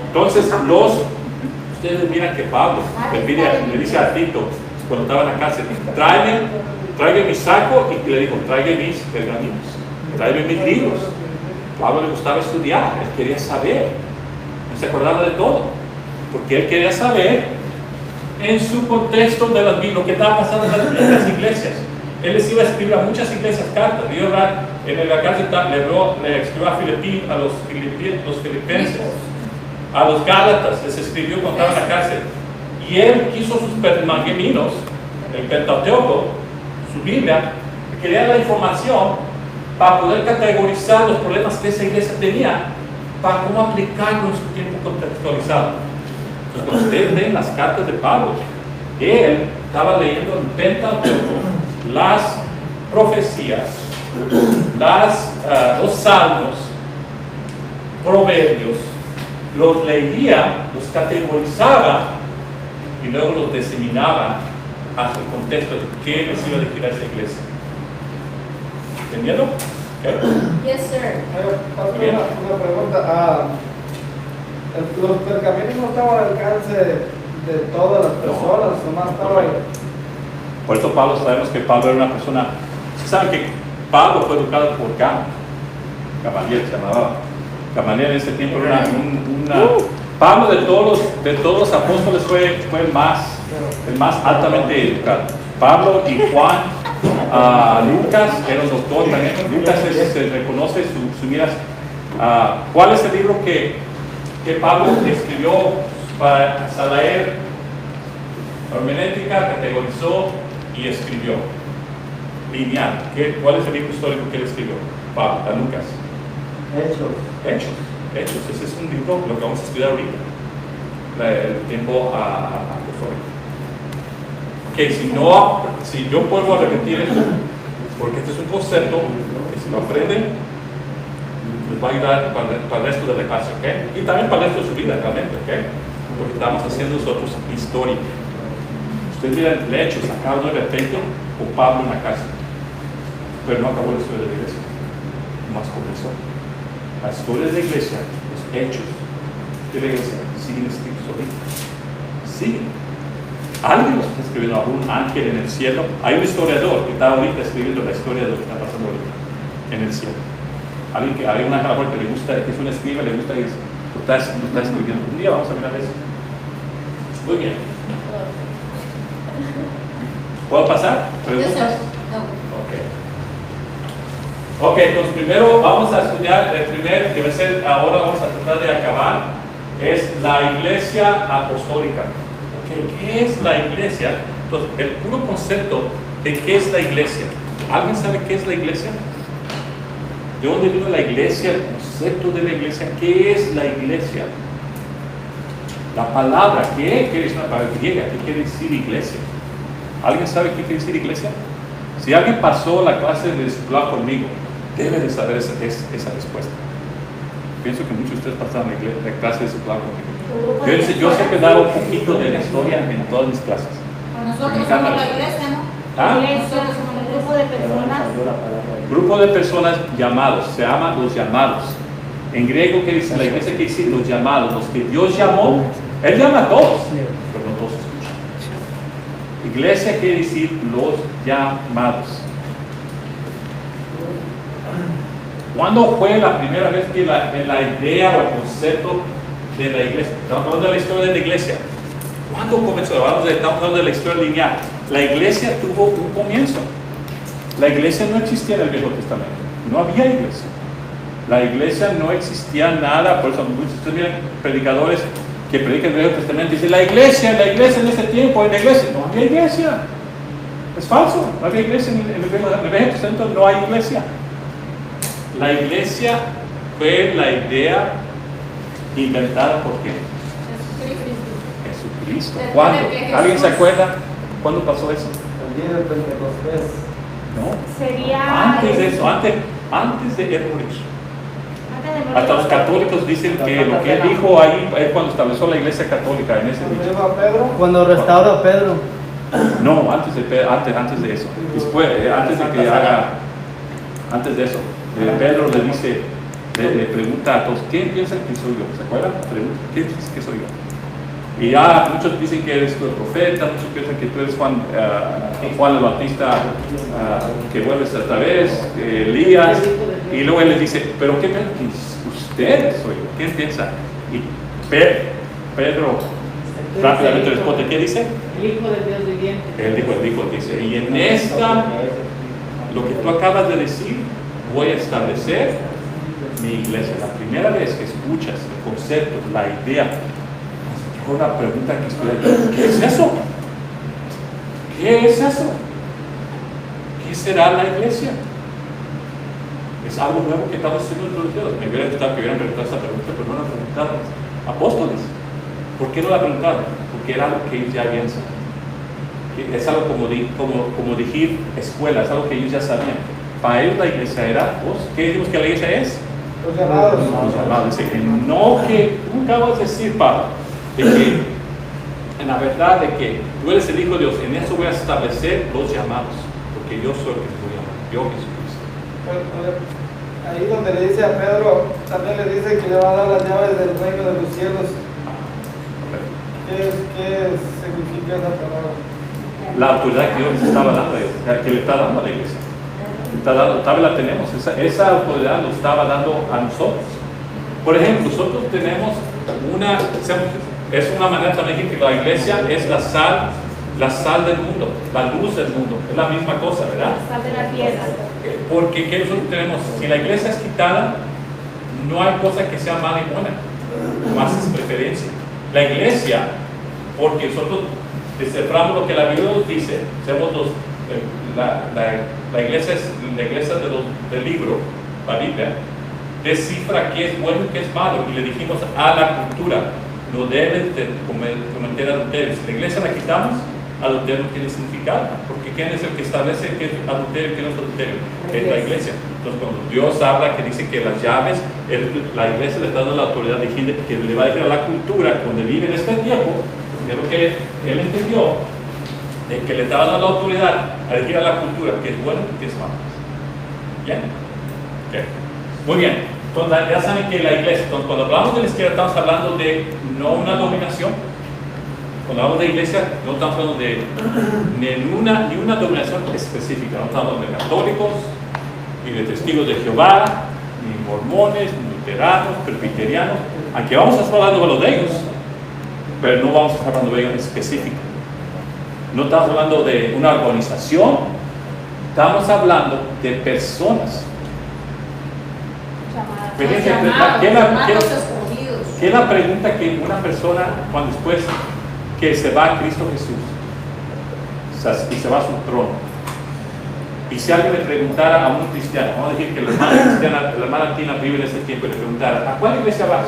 Entonces, ustedes miran que Pablo le dice a Tito, cuando estaba en la cárcel, tráigame mi saco, y le dijo, tráigame mis pergaminos, tráigame mis libros. Pablo le gustaba estudiar, él quería saber, no se acordaba de todo, porque él quería saber en su contexto de lo que estaba pasando en las iglesias. Él les iba a escribir a muchas iglesias cartas. En la carta le escribió a los filipenses, a los gálatas, les escribió cuando estaba en la cárcel. Y él quiso sus pergaminos, el Pentateuco, su Biblia, quería la información para poder categorizar los problemas que esa iglesia tenía, para cómo aplicarlo en su tiempo contextualizado. Entonces, cuando ustedes leen las cartas de Pablo, él estaba leyendo el Pentateuco, las profecías, los salmos, proverbios, los leía, los categorizaba y luego los diseminaba hacia el contexto de qué les iba a decir a esa iglesia. ¿Entendiendo? Okay. Yes, sir. Una pregunta. Los pergaminos no estaban al alcance de todas las personas, nomás estaban. Por eso Pablo, sabemos que Pablo era una persona. ¿Sí saben que Pablo fue educado por Gamaliel? Se llamaba Gamaliel en ese tiempo. Pablo de todos los apóstoles fue el más altamente educado. Pablo y Juan, Lucas era un doctor también. Lucas se reconoce su miras. ¿Cuál es el libro que Pablo escribió para leer? Hermenéutica, categorizó y escribió. Lineal. ¿Cuál es el libro histórico que él escribió? Pablo, a Lucas. Hechos. Ese es un libro, lo que vamos a estudiar ahorita. El tiempo apostólico. Si yo vuelvo a repetir esto, porque este es un concepto que si lo aprenden, les va a ayudar para el resto de la clase, ¿ok? Y también para el resto de su vida, realmente, ¿ok? Porque estamos haciendo nosotros historia. Ustedes miran Hechos, acaba de repente con Pablo en la cárcel, pero no acabó la historia de la iglesia, más comenzó. La historia de la iglesia, los hechos de la iglesia siguen escritos ahorita. sigue. Alguien lo está escribiendo, algún ángel en el cielo. Hay un historiador que está ahorita escribiendo la historia de lo que está pasando ahorita en el cielo. Alguien que hay un ángel que le gusta, que es un escriba, le gusta y lo está escribiendo. Un día vamos a mirar eso. Muy bien. ¿Puedo pasar? ¿Preguntas? Ok, entonces primero vamos a estudiar, el primer que va a ser, ahora vamos a tratar de acabar, es la iglesia apostólica. Okay, ¿qué es la iglesia? Entonces, el puro concepto de qué es la iglesia. ¿Alguien sabe qué es la iglesia? ¿De dónde vino la iglesia? El concepto de la iglesia. ¿Qué es la iglesia? La palabra, ¿qué es una palabra griega? ¿Qué quiere decir iglesia? ¿Alguien sabe qué quiere decir iglesia? Si alguien pasó la clase de discipulado conmigo, debe de saber esa respuesta. Pienso que muchos de ustedes pasaron la clase de discipulado conmigo. Yo siempre he dado un poquito de la historia en todas mis clases. Nosotros somos la iglesia, ¿no? ¿Ah? Nosotros somos un grupo de personas. Grupo de personas llamados, se llaman los llamados. En griego, ¿qué dice la iglesia? ¿Qué dice los llamados? Los que Dios llamó, Él llama a todos, pero no todos escuchan. Iglesia quiere decir los llamados. ¿Cuándo fue la primera vez que la idea o el concepto de la iglesia? Estamos hablando de la historia de la iglesia. ¿Cuándo comenzó? Estamos hablando de la historia lineal. La iglesia tuvo un comienzo. La iglesia no existía en el Viejo Testamento. No había iglesia. La iglesia no existía nada. Por eso muchos de ustedes miran predicadores que predican el Viejo Testamento y dicen la iglesia en ese tiempo, en la iglesia. No había iglesia. Es falso. No había iglesia en el Viejo Testamento. No hay iglesia. La iglesia fue la idea inventada por quién? Jesucristo. ¿Cuándo? ¿Alguien se acuerda? ¿Cuándo pasó eso? El día del Pentecostés. No. Sería Antes de eso, antes de él morir. Hasta los católicos dicen que lo que él dijo ahí es cuando estableció la iglesia católica en ese ¿Cuando a Pedro? Cuando restaura a Pedro. No, antes de eso. Después, antes de que haga, antes de eso, Pedro le dice, le pregunta a todos, ¿quién piensa que soy yo? ¿Se acuerdan? Pregunta, ¿quién piensa que soy yo? Y ya muchos dicen que eres tú el profeta, muchos piensan que tú eres Juan el Bautista, que vuelves otra vez, Elías, y luego él les dice, ¿pero qué piensan? Ustedes soy yo. ¿Quién piensa? Y Pedro rápidamente responde, ¿qué dice? El Hijo de Dios viviente. Él dijo, dice, y en esta, lo que tú acabas de decir, voy a establecer mi iglesia. La primera vez que escuchas el concepto, la idea, una pregunta que estoy, ¿qué es eso? ¿Qué es eso? ¿Qué será la iglesia? Es algo nuevo que estamos siendo introducidos. Me hubiera gustado que hubieran preguntado esa pregunta, pero no la preguntaron. Apóstoles, ¿por qué no la preguntaron? Porque era algo que ellos ya habían sabido. Es algo como decir escuela, es algo que ellos ya sabían. Para ellos la iglesia era, ¿qué decimos que la iglesia es? Los llamados. Los llamados. Dice que no que tú acabas de decir, Pablo, de que en la verdad de que tú eres el Hijo de Dios, en eso voy a establecer los llamados, porque yo soy el que estoy llamando, yo Jesucristo. Ahí donde le dice a Pedro, también le dice que le va a dar las llaves del reino de los cielos. ¿Qué significa esa palabra? La autoridad que Dios estaba dando, que le está dando a la iglesia. Todavía la tenemos, esa autoridad nos estaba dando a nosotros. Por ejemplo, nosotros tenemos es una manera también que la iglesia es la sal del mundo, la luz del mundo, es la misma cosa, ¿verdad? sal de la tierra. Porque ¿qué nosotros tenemos? Si la iglesia es quitada, no hay cosa que sea mala y buena, más es preferencia. La iglesia, porque nosotros desciframos lo que la Biblia nos dice, somos la iglesia es la iglesia del libro, la Biblia, descifra qué es bueno y qué es malo, y le dijimos a la cultura, no deben de cometer adulterio. Si la iglesia la quitamos, adulterio no tiene significado, porque ¿quién es el que establece qué es adulterio y qué no es adulterio? Es la iglesia. Entonces cuando Dios habla que dice que las llaves, la iglesia le está dando la autoridad de que le va a decir a la cultura cuando vive en este tiempo, es lo que él entendió, de que le estaba dando la autoridad a decir a la cultura que es bueno y que es malo. ¿Bien? Okay. Muy bien. Entonces ya saben que la iglesia, entonces, cuando hablamos de la izquierda estamos hablando de no una dominación, Cuando hablamos de iglesia, no estamos hablando de ni una denominación específica. No estamos hablando de católicos, ni de testigos de Jehová, ni mormones, ni luteranos, presbiterianos. Aunque vamos a estar hablando de ellos, pero no vamos a estar hablando de ellos en específico. No estamos hablando de una organización, estamos hablando de personas. Fíjense, ¿qué es la pregunta que una persona, cuando después que se va a Cristo Jesús y se va a su trono, y si alguien le preguntara a un cristiano, vamos a decir que la hermana Tina vive en ese tiempo, y le preguntara, ¿a cuál iglesia vas?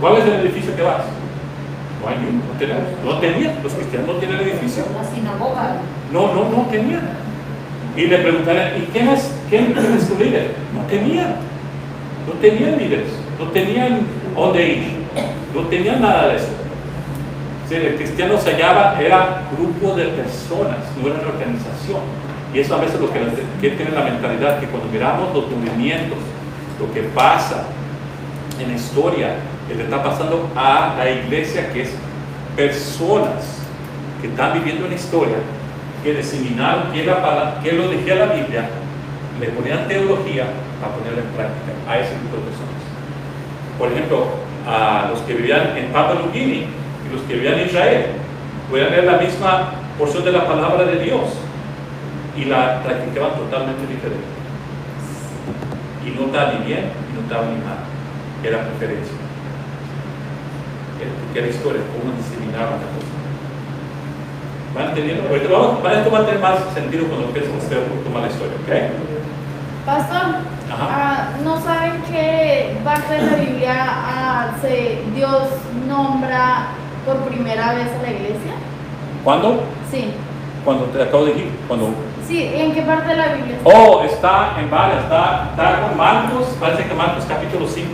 ¿Cuál es el edificio que vas? No hay ninguno, no tenía, los cristianos no tienen edificio. La sinagoga. No tenían. Y le preguntarían, ¿y quién es tu líder? No tenían líderes, no tenían dónde ir, no tenían nada de eso. Si el cristiano se hallaba, era grupo de personas, no era una organización. Y eso a veces es lo que tiene la mentalidad, que cuando miramos los movimientos, lo que pasa en la historia, que le está pasando a la iglesia, que es personas que están viviendo en la historia, que diseminaron que lo decía la Biblia, le ponían teología para ponerla en práctica a ese tipo de personas. Por ejemplo, a los que vivían en Papua Nueva Guinea y los que vivían en Israel, podían leer la misma porción de la palabra de Dios y la practicaban totalmente diferente. Y no estaba ni bien y no estaba ni mal, era preferencia. Que era historia, cómo diseminaban la cosa. ¿Van entendiendo? Esto va a tener más sentido cuando empecemos a hacer un poquito más la historia, ¿ok? Pastor, ¿no saben qué parte de la Biblia Dios nombra por primera vez a la iglesia? ¿Cuándo? Sí. Cuando te acabo de decir. Cuando... Sí, ¿en qué parte de la Biblia está? Oh, está en varias. Está con Marcos, parece que Marcos capítulo 5.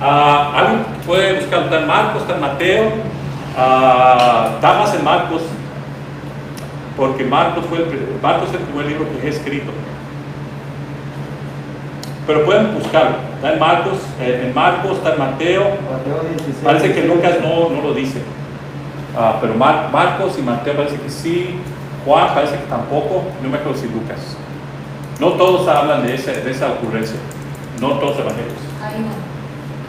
Alguien puede buscar, está en Marcos, está en Mateo. Está más en Marcos, porque Marcos es el primer libro que he escrito. Pero pueden buscarlo. Está en Marcos, está en Mateo. Parece que Lucas no lo dice. Pero Marcos y Mateo parece que sí. Juan parece que tampoco. No me acuerdo si Lucas. No todos hablan de esa ocurrencia. No todos los evangelios. Ahí no.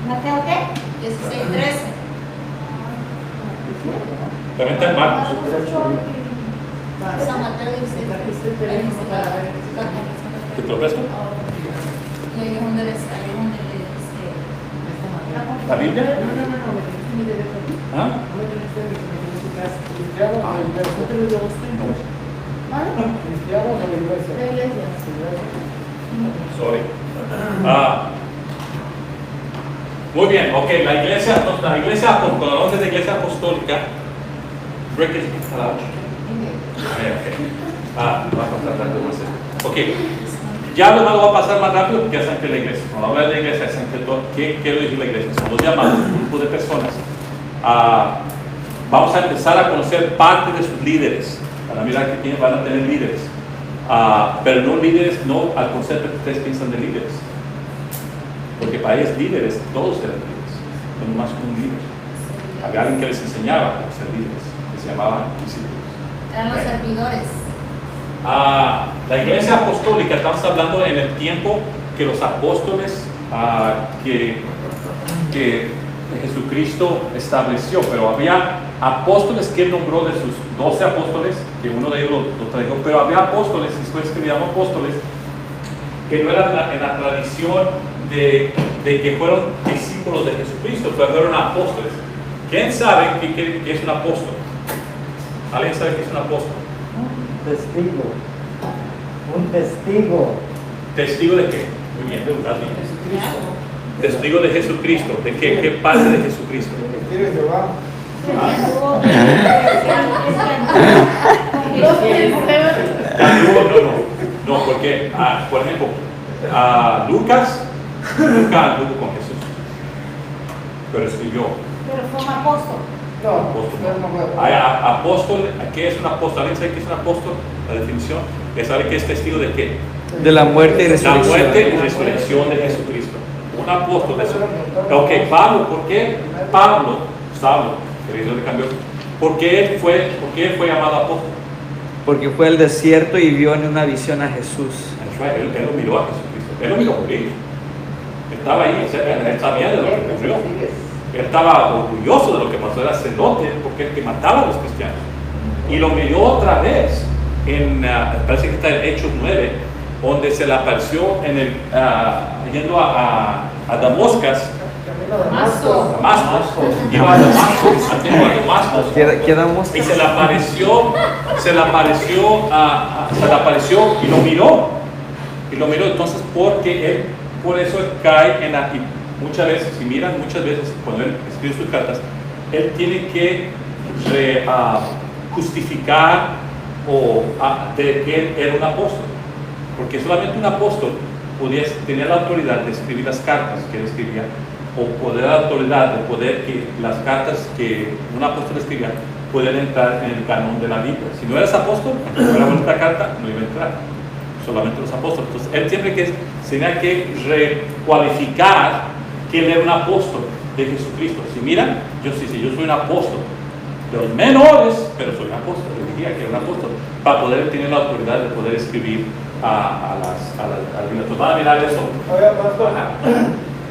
¿Mateo qué? 16:13. También está en Marcos. San Mateo 16:13. ¿Te lo presto? Y ahí es donde les ¿La Biblia? ¿Ah? Cristianos o la iglesia. La iglesia. Sorry. Muy bien, ok, la iglesia, cuando hablamos de iglesia apostólica, ok, ya lo va a pasar más rápido porque ya saben que la iglesia, cuando habla de la iglesia, saben ¿qué quiero decir la iglesia? Son los llamados, un grupo de personas. Vamos a empezar a conocer parte de sus líderes. Van a mirar que van a tener líderes, pero no líderes, no al concepto que ustedes piensan de líderes. Porque para ellos líderes, todos eran líderes, no más un líder. Había alguien que les enseñaba a ser líderes, que se llamaban discípulos. eran los servidores. La iglesia apostólica, estamos hablando en el tiempo que los apóstoles que Jesucristo estableció, pero había apóstoles que él nombró de sus 12 apóstoles, que uno de ellos lo trajo, pero había apóstoles, y después que llaman apóstoles, que no eran en la tradición de que fueron discípulos de Jesucristo, pero fueron apóstoles. ¿Quién sabe qué es un apóstol? ¿Alguien sabe qué es un apóstol? Testigo. Un testigo. ¿Testigo de qué? Muy bien, testigo de Jesucristo. ¿De qué? ¿Qué parte de Jesucristo? ¿Quieres llevar? No, porque, por ejemplo, Lucas nunca anduvo con Jesús, pero escribió. Pero fue un apóstol. No, apóstol, ¿qué es un apóstol? ¿Alguien sabe qué es un apóstol? La definición, ¿sabe qué es testigo de qué? De la muerte y La resurrección. muerte y resurrección de Jesucristo. Un apóstol. Ok, Pablo, ¿por qué Pablo Saulo, el Señor le cambió. ¿Por qué él fue llamado apóstol? Porque fue al desierto y vio en una visión a Jesús. Él lo miró a Jesucristo, él lo miró morir. Estaba ahí, él sabía de lo que ocurrió. Él estaba orgulloso de lo que pasó, era celote, porque él que mataba a los cristianos. Y lo miró otra vez, parece que está en Hechos 9, donde se le apareció yendo a Damascus. Damasco. Iba a Damasco, antiguo a Damasco. Quedamos. Y se le apareció y lo miró. Entonces, porque él, por eso él cae en la. Muchas veces, si miran, cuando él escribe sus cartas, él tiene que justificar de que él era un apóstol. Porque solamente un apóstol tenía la autoridad de escribir las cartas que él escribía, o la autoridad de poder que las cartas que un apóstol escribía pueden entrar en el canon de la Biblia. Si no eras apóstol, no era vuestra carta, no iba a entrar. Solamente los apóstoles. Entonces, él siempre tenía que recualificar que él era un apóstol de Jesucristo. Si miran, yo soy un apóstol de los menores, pero soy un apóstol. Él decía que era un apóstol para poder tener la autoridad de poder escribir a la Biblia. Entonces, van a mirar eso. Oiga, pastor,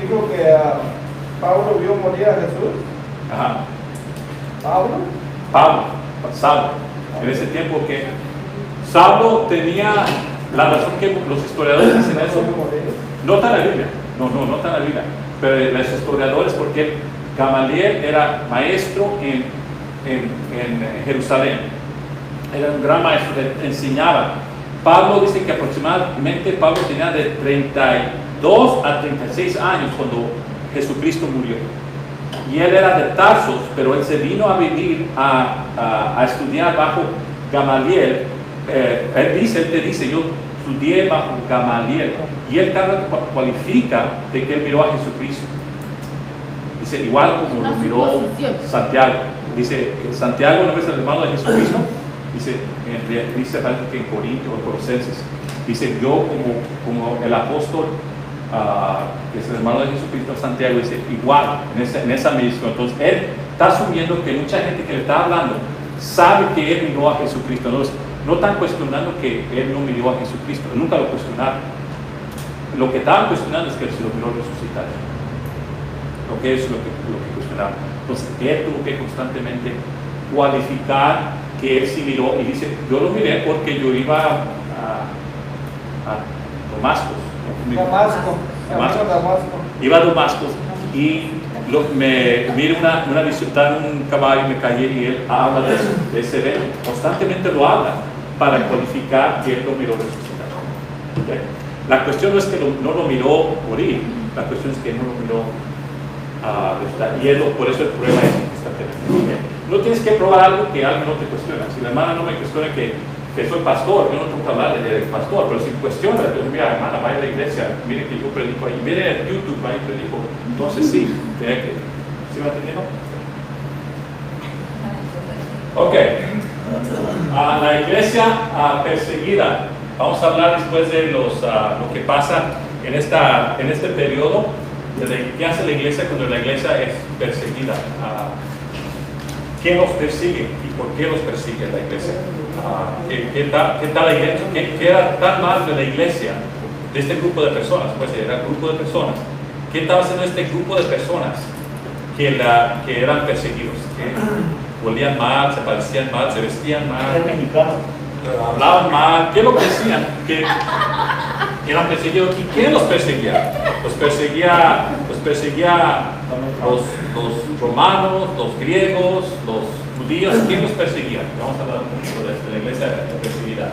dijo que Pablo vio morir a Jesús. Ajá. Saulo. En ese tiempo que Saulo tenía la razón que los historiadores dicen eso. No está en la Biblia. No está en la Biblia. Pero los historiadores, porque Gamaliel era maestro en Jerusalén. Era un gran maestro, enseñaba. Pablo dice que aproximadamente Pablo tenía de 32 a 36 años cuando Jesucristo murió. Y él era de Tarsos, pero él se vino a vivir a estudiar bajo Gamaliel. Él te dice, yo estudié bajo Gamaliel. Y él cualifica de que él miró a Jesucristo. Dice, igual como lo miró Santiago. Dice, Santiago no es el hermano de Jesucristo. Dice parece que en Corintios o Colosenses. Dice, yo como el apóstol, que es el hermano de Jesucristo, Santiago, dice, igual, en esa misma. Entonces, él está asumiendo que mucha gente que le está hablando sabe que él miró a Jesucristo. No están cuestionando que él no miró a Jesucristo, nunca lo cuestionaron. Lo que estaban cuestionando es que él se lo miró resucitar. Lo que cuestionaban. Entonces, él tuvo que constantemente cualificar que él sí miró, y dice, yo lo miré porque yo iba a Damasco. Iba a Damasco y miré una visión, estaba en un caballo y me callé, y él habla de ese evento. Constantemente lo habla para cualificar que él lo miró resucitar. ¿Okay? La cuestión no es que no lo miró morir, la cuestión es que no lo miró resucitar. Y por eso el prueba es constantemente. ¿Okay? No tienes que probar algo que alguien no te cuestiona. Si la hermana no me cuestiona que soy pastor, yo no tengo que hablar de pastor, pero si cuestiona, entonces mira, hermana, vaya a la iglesia, mire que yo predico ahí, mire en YouTube, ahí predico. Entonces sí, tiene que. ¿Sí me entendiendo? Ok. La iglesia perseguida. Vamos a hablar después de lo que pasa en este periodo, de qué hace la iglesia cuando la iglesia es perseguida. ¿Quién los persigue y por qué los persigue la iglesia? ¿Qué tal la iglesia? ¿Qué era tan mal de la iglesia, de este grupo de personas? Pues era un grupo de personas. ¿Qué estaba haciendo este grupo de personas que eran perseguidos? Que olían mal, se parecían mal, se vestían mal, hablaban mal. ¿Qué es lo que decían? Que eran perseguidos. ¿Y quién los perseguía? Los perseguía los romanos, los griegos, los judíos. ¿Quién los perseguía? Vamos a hablar un poquito de la iglesia perseguida.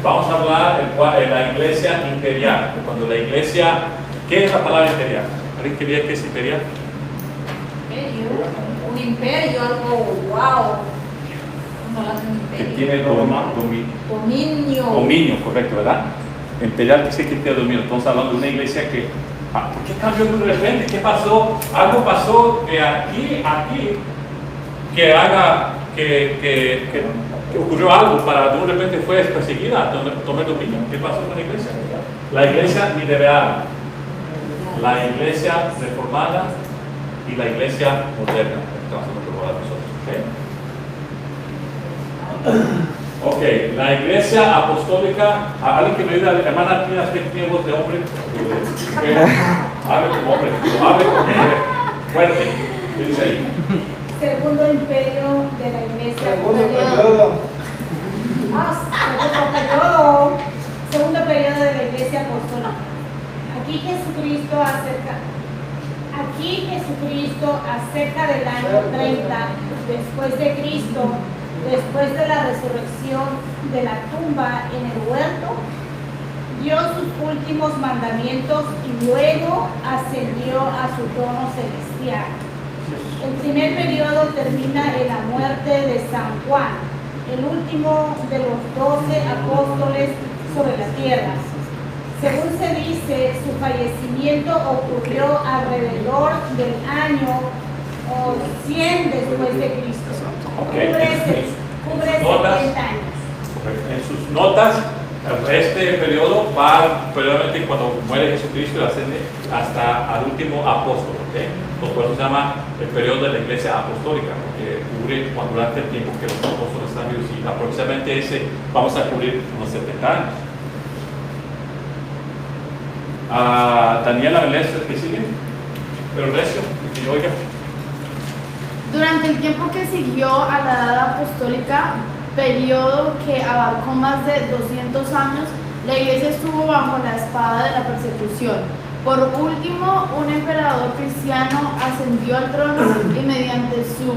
Vamos a hablar de la iglesia imperial. Cuando la iglesia, ¿qué es la palabra imperial? ¿Alguien que vea qué es imperial? Un imperio, algo wow. Que tiene dominio. Dominio, correcto, ¿verdad? Imperial dice que tiene dominio. Estamos hablando de una iglesia que, ¿por qué cambió de repente? ¿Qué pasó? Algo pasó de aquí, que ocurrió algo para de repente fue perseguida, tomar dominio. ¿Qué pasó con la iglesia? La iglesia liberal, la iglesia reformada y la iglesia moderna. que vamos a probar nosotros. Ok, la iglesia apostólica, alguien que me ayude, hermana, tiene voz de hombre. Hable como hombre, hable como mujer, fuerte. ¿Qué dice ahí? Segundo imperio de la iglesia. Segundo periodo. Segundo periodo de la iglesia apostólica. Aquí Jesucristo acerca del año 30 después de Cristo, después de la resurrección de la tumba en el huerto, dio sus últimos mandamientos y luego ascendió a su trono celestial. El primer periodo termina en la muerte de San Juan, el último de los 12 apóstoles sobre la tierra. Según se dice, su fallecimiento ocurrió alrededor del año 100 después de Cristo. Okay. Cubre 70 años. En sus notas, este periodo va periódicamente cuando muere Jesucristo y asciende hasta al último apóstol. ¿Okay? Por eso se llama el periodo de la iglesia apostólica, porque cubre durante el tiempo que los apóstoles están vivos, y aproximadamente ese vamos a cubrir unos 70 años. Daniela Velez, ¿qué sigue? Pero recio, que oiga. Durante el tiempo que siguió a la edad apostólica, periodo que abarcó más de 200 años, la iglesia estuvo bajo la espada de la persecución. Por último, un emperador cristiano ascendió al trono y mediante su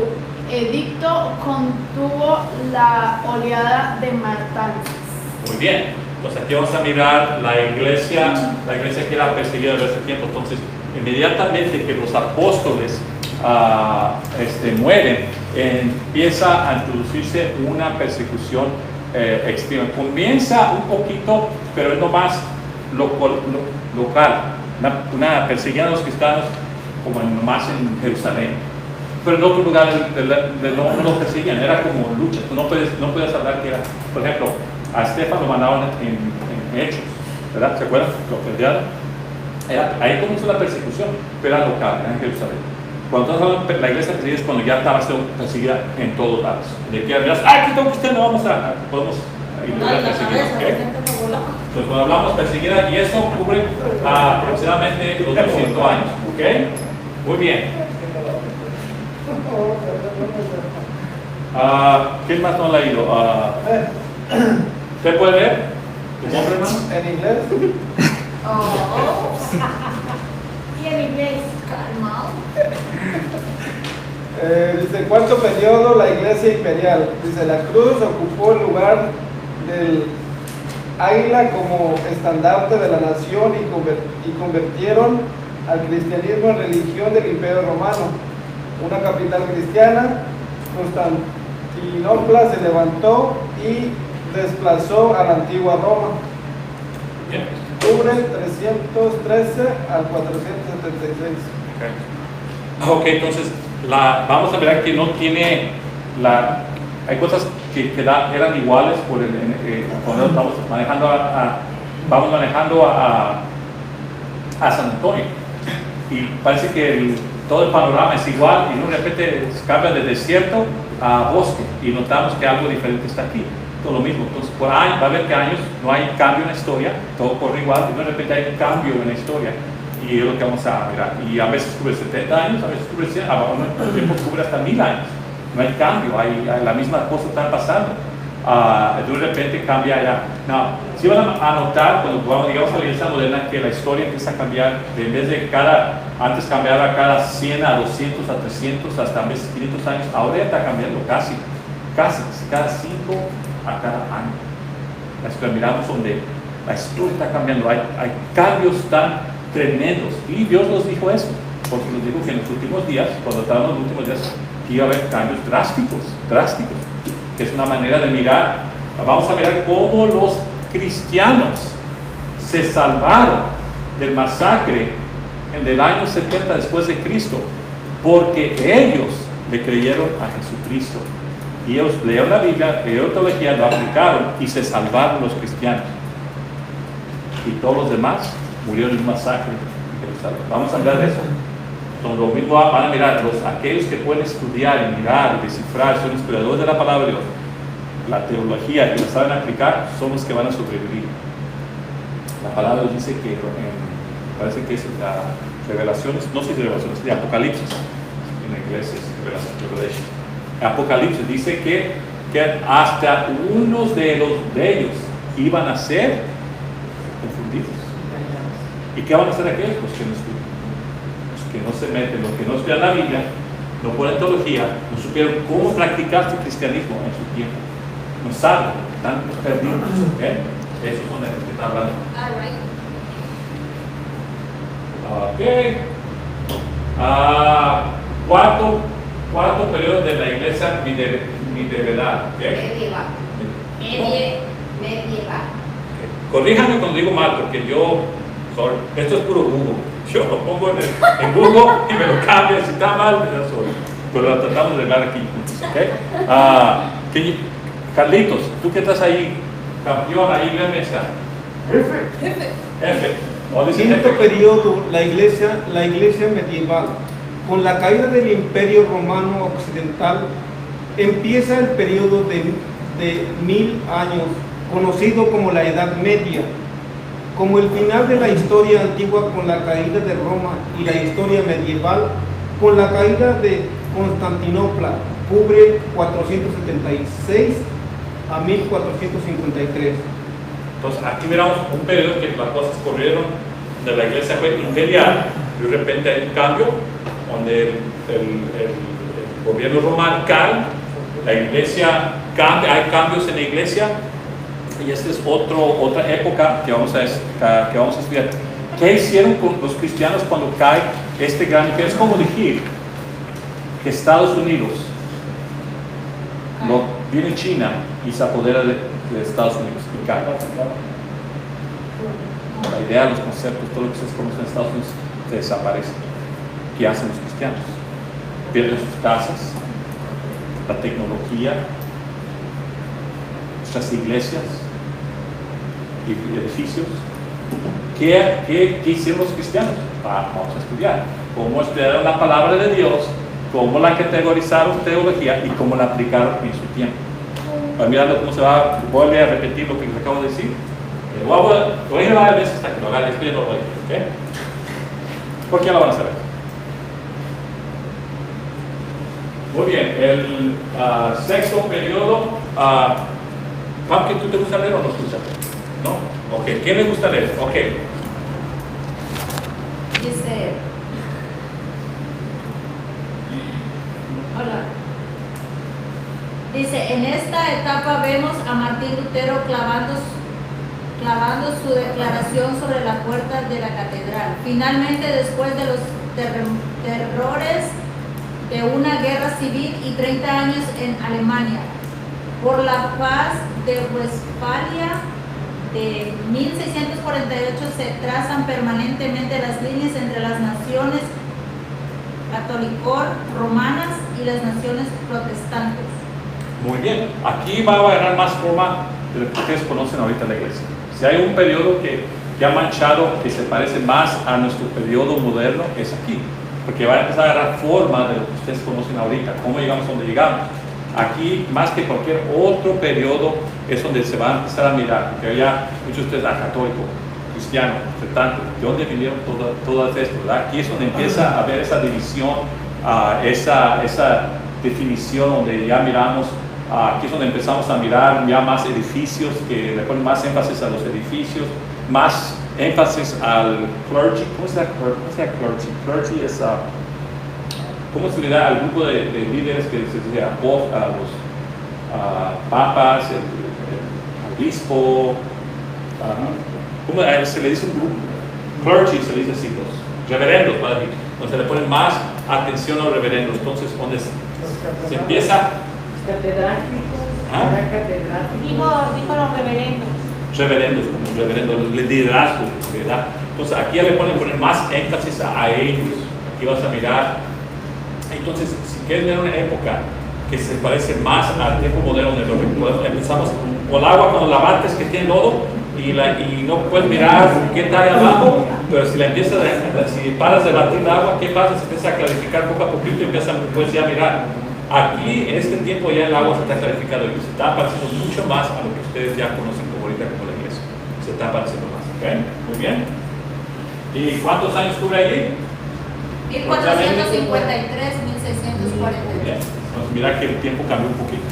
edicto contuvo la oleada de matanzas. Muy bien, entonces aquí vamos a mirar la iglesia que era perseguida desde ese tiempo. Entonces, inmediatamente que los apóstoles mueren, empieza a introducirse una persecución extrema. Comienza un poquito, pero es nomás local, una perseguían a los cristianos como nomás en Jerusalén, pero en otro lugar no lo perseguían, era como lucha. Tú no puedes hablar que era, por ejemplo, a Estefan lo mandaban en Hechos, ¿verdad? ¿Se acuerdan? Lo pelearon. Ahí comenzó la persecución, pero era local, era en Jerusalén. Cuando estamos hablando de la iglesia perseguida es cuando ya estaba perseguida en todos lados. De que hablas, aquí está usted, no podemos ignorar la perseguida. Entonces, cuando hablamos perseguida, y eso cubre aproximadamente los 200 años. ¿Ok? Muy bien. ¿Quién más no ha leído? ¿Usted puede leer? ¿Tu nombre, hermano? ¿En inglés? Y en inglés, calmado. Dice, cuarto periodo, la iglesia imperial. Dice, la cruz ocupó el lugar del águila como estandarte de la nación y convirtieron al cristianismo en religión del imperio romano. Una capital cristiana, Constantinopla, se levantó y desplazó a la antigua Roma. Bien. Cubre 313 al 476. Ok, entonces vamos a ver que no tiene hay cosas que eran iguales cuando estamos manejando a San Antonio, y parece que todo el panorama es igual, y de repente cambia de desierto a bosque y notamos que algo diferente está aquí. Todo lo mismo. Entonces, por años, va a haber que años no hay cambio en la historia, todo corre igual, y de repente hay un cambio en la historia, y es lo que vamos a mirar. Y a veces cubre 70 años, a veces cubre 100, a otros tiempos cubre hasta 1000 años. No hay cambio, hay la misma cosa está pasando. De repente cambia ya. No, si van a notar cuando llegamos a la iglesia moderna que la historia empieza a cambiar, en vez de antes cambiaba cada 100 a 200 a 300 hasta a veces 500 años, ahora ya está cambiando casi cada 5 a cada año. La historia, miramos donde la historia está cambiando, hay cambios tan tremendos, y Dios nos dijo eso, porque nos dijo que en los últimos días, cuando estábamos en los últimos días, iba a haber cambios drásticos, que es una manera de mirar. Vamos a mirar cómo los cristianos se salvaron del masacre del año 70 después de Cristo, porque ellos le creyeron a Jesucristo. Y ellos leyeron la Biblia, leyeron teología, lo aplicaron y se salvaron los cristianos. Y todos los demás murieron en un masacre. Vamos a hablar de eso. Entonces, lo mismo van a mirar, aquellos que pueden estudiar y mirar y descifrar, son estudiadores de la palabra de Dios, la teología y la saben aplicar, son los que van a sobrevivir. La palabra de Dios dice que, parece que es la revelaciones, no sé si revelaciones, de Apocalipsis, en la iglesia es Revelation. Apocalipsis dice que hasta unos de ellos iban a ser confundidos. ¿Y qué van a hacer aquellos? Los que no estudian, los que no se meten, los que no estudian la Biblia, no ponen teología, no supieron cómo practicar su cristianismo en su tiempo. No saben, están perdidos. Esos son de los que están hablando. Ok. Cuarto periodo de la iglesia medieval. Medieval. Corríjanme cuando digo mal, porque esto es puro Google. Yo lo pongo en Google y me lo cambio. Si está mal, me da solo. Pero lo tratamos de hablar aquí. ¿Okay? Carlitos, tú que estás ahí, campeón, ahí en la mesa. F. Quinto periodo, la iglesia medieval. Con la caída del Imperio Romano Occidental, empieza el periodo de 1000 años, conocido como la Edad Media. Como el final de la historia antigua con la caída de Roma y la historia medieval con la caída de Constantinopla, cubre 476 a 1453. Entonces aquí miramos un periodo que las cosas corrieron de la iglesia fue imperial y de repente hay un cambio donde el gobierno romano cae, la iglesia cambia, hay cambios en la iglesia y esta es otra época que vamos a estudiar. ¿Qué hicieron con los cristianos cuando cae este gran imperio? Es como decir que Estados Unidos viene China y se apodera de Estados Unidos y cae. La idea, los conceptos, todo lo que se conoce en Estados Unidos desaparece. ¿Qué hacen los cristianos? Pierden sus casas, la tecnología, nuestras iglesias y edificios. ¿Qué hicieron los cristianos? Vamos a estudiar. Cómo estudiaron la palabra de Dios, cómo la categorizaron teología y cómo la aplicaron en su tiempo. Mirando cómo se va, voy a repetir lo que les acabo de decir. Voy a llevar a veces hasta que lo haga, después no lo voy a decir, ¿ok? ¿Por qué lo van a saber? Muy bien, el sexto periodo. Pumpkin, ¿tú te gusta leer o no te gusta leer? ¿No? Ok, ¿quién le gusta leer? Ok. Dice, hola. Dice, en esta etapa vemos a Martín Lutero clavando su declaración sobre la puerta de la catedral. Finalmente, después de los terrores de una guerra civil y 30 años en Alemania, por la paz de Westfalia de 1648 se trazan permanentemente las líneas entre las naciones católico-romanas y las naciones protestantes. Muy bien, aquí va a agarrar más forma de lo que ustedes conocen ahorita en la iglesia. Si hay un periodo que ha manchado, que se parece más a nuestro periodo moderno, es aquí, porque va a empezar a agarrar forma de lo que ustedes conocen ahorita, cómo llegamos a donde llegamos. Aquí, más que cualquier otro periodo, es donde se va a empezar a mirar, porque ya muchos de ustedes son católicos, cristianos, protestantes, ¿de dónde vinieron todas estas? ¿Verdad? Aquí es donde empieza a haber esa división, esa definición donde ya miramos. Aquí es donde empezamos a mirar ya más edificios, que le ponen más énfasis a los edificios, más énfasis al clergy. ¿Cómo se llama clergy? Clergy es, ¿cómo se le da al grupo de líderes que se dice a los papas, el obispo? ¿Cómo se le dice un grupo? Clergy se le dice así, los reverendos, para decir, donde se le pone más atención a los reverendos. Entonces, donde se empieza. Catedráticos. Dijo los reverendos. Reverendos, el liderazgo, ¿verdad? Entonces aquí ya le ponen más énfasis a ellos. Aquí vas a mirar. Entonces, si quieres ver una época que se parece más al tiempo moderno, donde empezamos con el agua, con los lavates que tienen lodo y no puedes mirar qué está ahí abajo, Pero si si paras de batir el agua, ¿qué pasa? Se empieza a clarificar poco a poquito y puedes ya mirar. Aquí, en este tiempo, ya el agua se está clarificando y se está pareciendo mucho más a lo que ustedes ya conocen como ahorita como la iglesia. Se está pareciendo más, ¿ok? Muy bien. ¿Y cuántos años cubre allí? 1453, Muy 1643. bien. Entonces, mira que el tiempo cambió un poquito.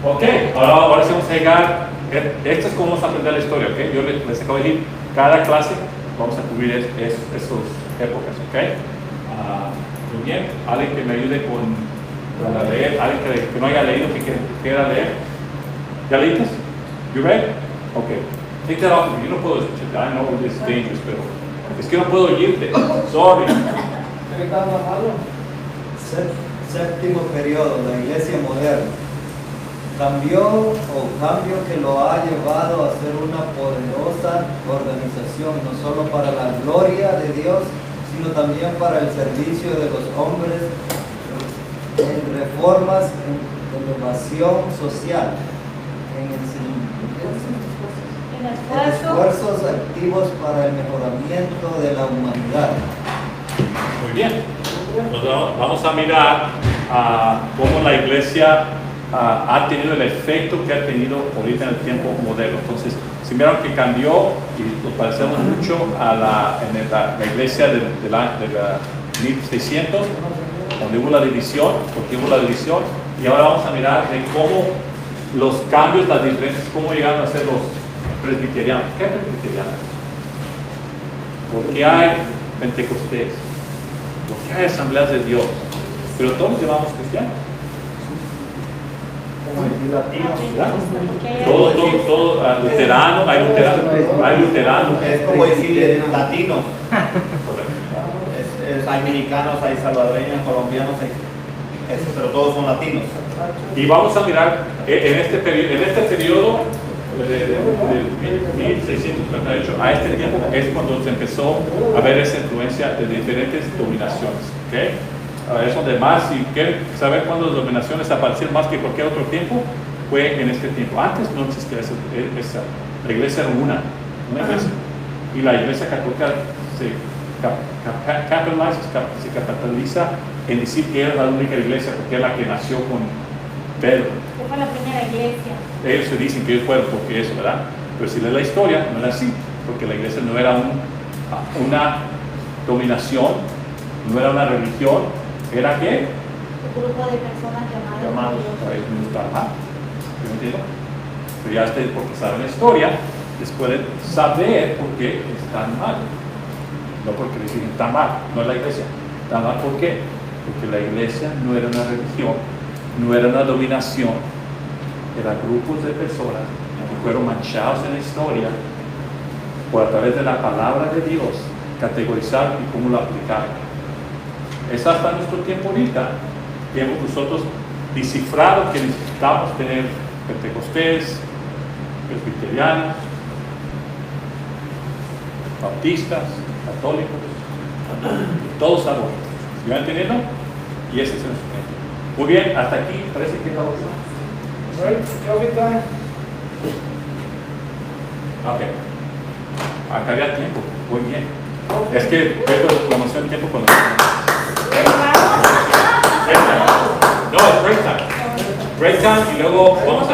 Ok, ahora sí vamos a llegar. Esto es como vamos a aprender la historia, ¿ok? Yo les acabo de decir, cada clase vamos a cubrir esas épocas, ¿ok? Muy bien, alguien que me ayude para leer, alguien que no haya leído, que quiera leer. ¿Ya leíste? You read? Ok. Take that off. Yo no puedo escuchar. I know this is dangerous, pero es que no puedo oírte. Sorry. Séptimo periodo, la iglesia moderna. Cambio que lo ha llevado a ser una poderosa organización, no solo para la gloria de Dios, sino también para el servicio de los hombres en reformas, en elevación social, en esfuerzos activos para el mejoramiento de la humanidad. Muy bien. Vamos a mirar cómo la iglesia ha tenido el efecto que ha tenido ahorita en el tiempo moderno. Entonces, si vieron que cambió y nos parecemos mucho a la iglesia de la 1600, donde hubo la división, porque hubo la división, y ahora vamos a mirar de cómo los cambios, las diferencias, cómo llegaron a ser los presbiterianos. ¿Qué es presbiterianos? ¿Por qué hay Pentecostés? ¿Por qué hay asambleas de Dios? Pero todos nos llamamos cristianos. Todo, luterano, hay luteranos. Es como decir latino. Hay mexicanos, hay salvadoreños, colombianos, pero todos son latinos. Y vamos a mirar en este periodo de 1638 a este tiempo es cuando se empezó a ver esa influencia de diferentes dominaciones, ¿okay? Es donde más, si quieren saber cuándo las dominaciones aparecieron más que cualquier otro tiempo, fue en este tiempo. Antes no existía la iglesia era una iglesia, y la iglesia católica se capitaliza en decir que era la única iglesia porque era la que nació con Pedro. Que fue la primera iglesia. Ellos se dicen que ellos fueron porque eso, ¿verdad? Pero si lees la historia, no era así, porque la iglesia no era una dominación, no era una religión, ¿era qué? Un grupo de personas llamadas Para ellos no está mal, ¿me entiendo? Pero ya ustedes, porque saben la historia, les pueden saber por qué están mal. No porque les dicen está mal, no es la iglesia. Está mal, ¿por qué? Porque la iglesia no era una religión, no era una dominación, eran grupos de personas que fueron manchados en la historia por a través de la palabra de Dios, categorizar y cómo lo aplicar. Es hasta nuestro tiempo ahorita que hemos nosotros descifrado que necesitamos tener pentecostés, presbiterianos, bautistas, católicos, todos sabores. ¿Me van entendiendo? Y ese es el instrumento. Muy bien, hasta aquí parece que es la última. Ok. Acá había tiempo. Muy bien. Es que Pedro conoció el tiempo cuando. No, es break time. Break time y luego vamos a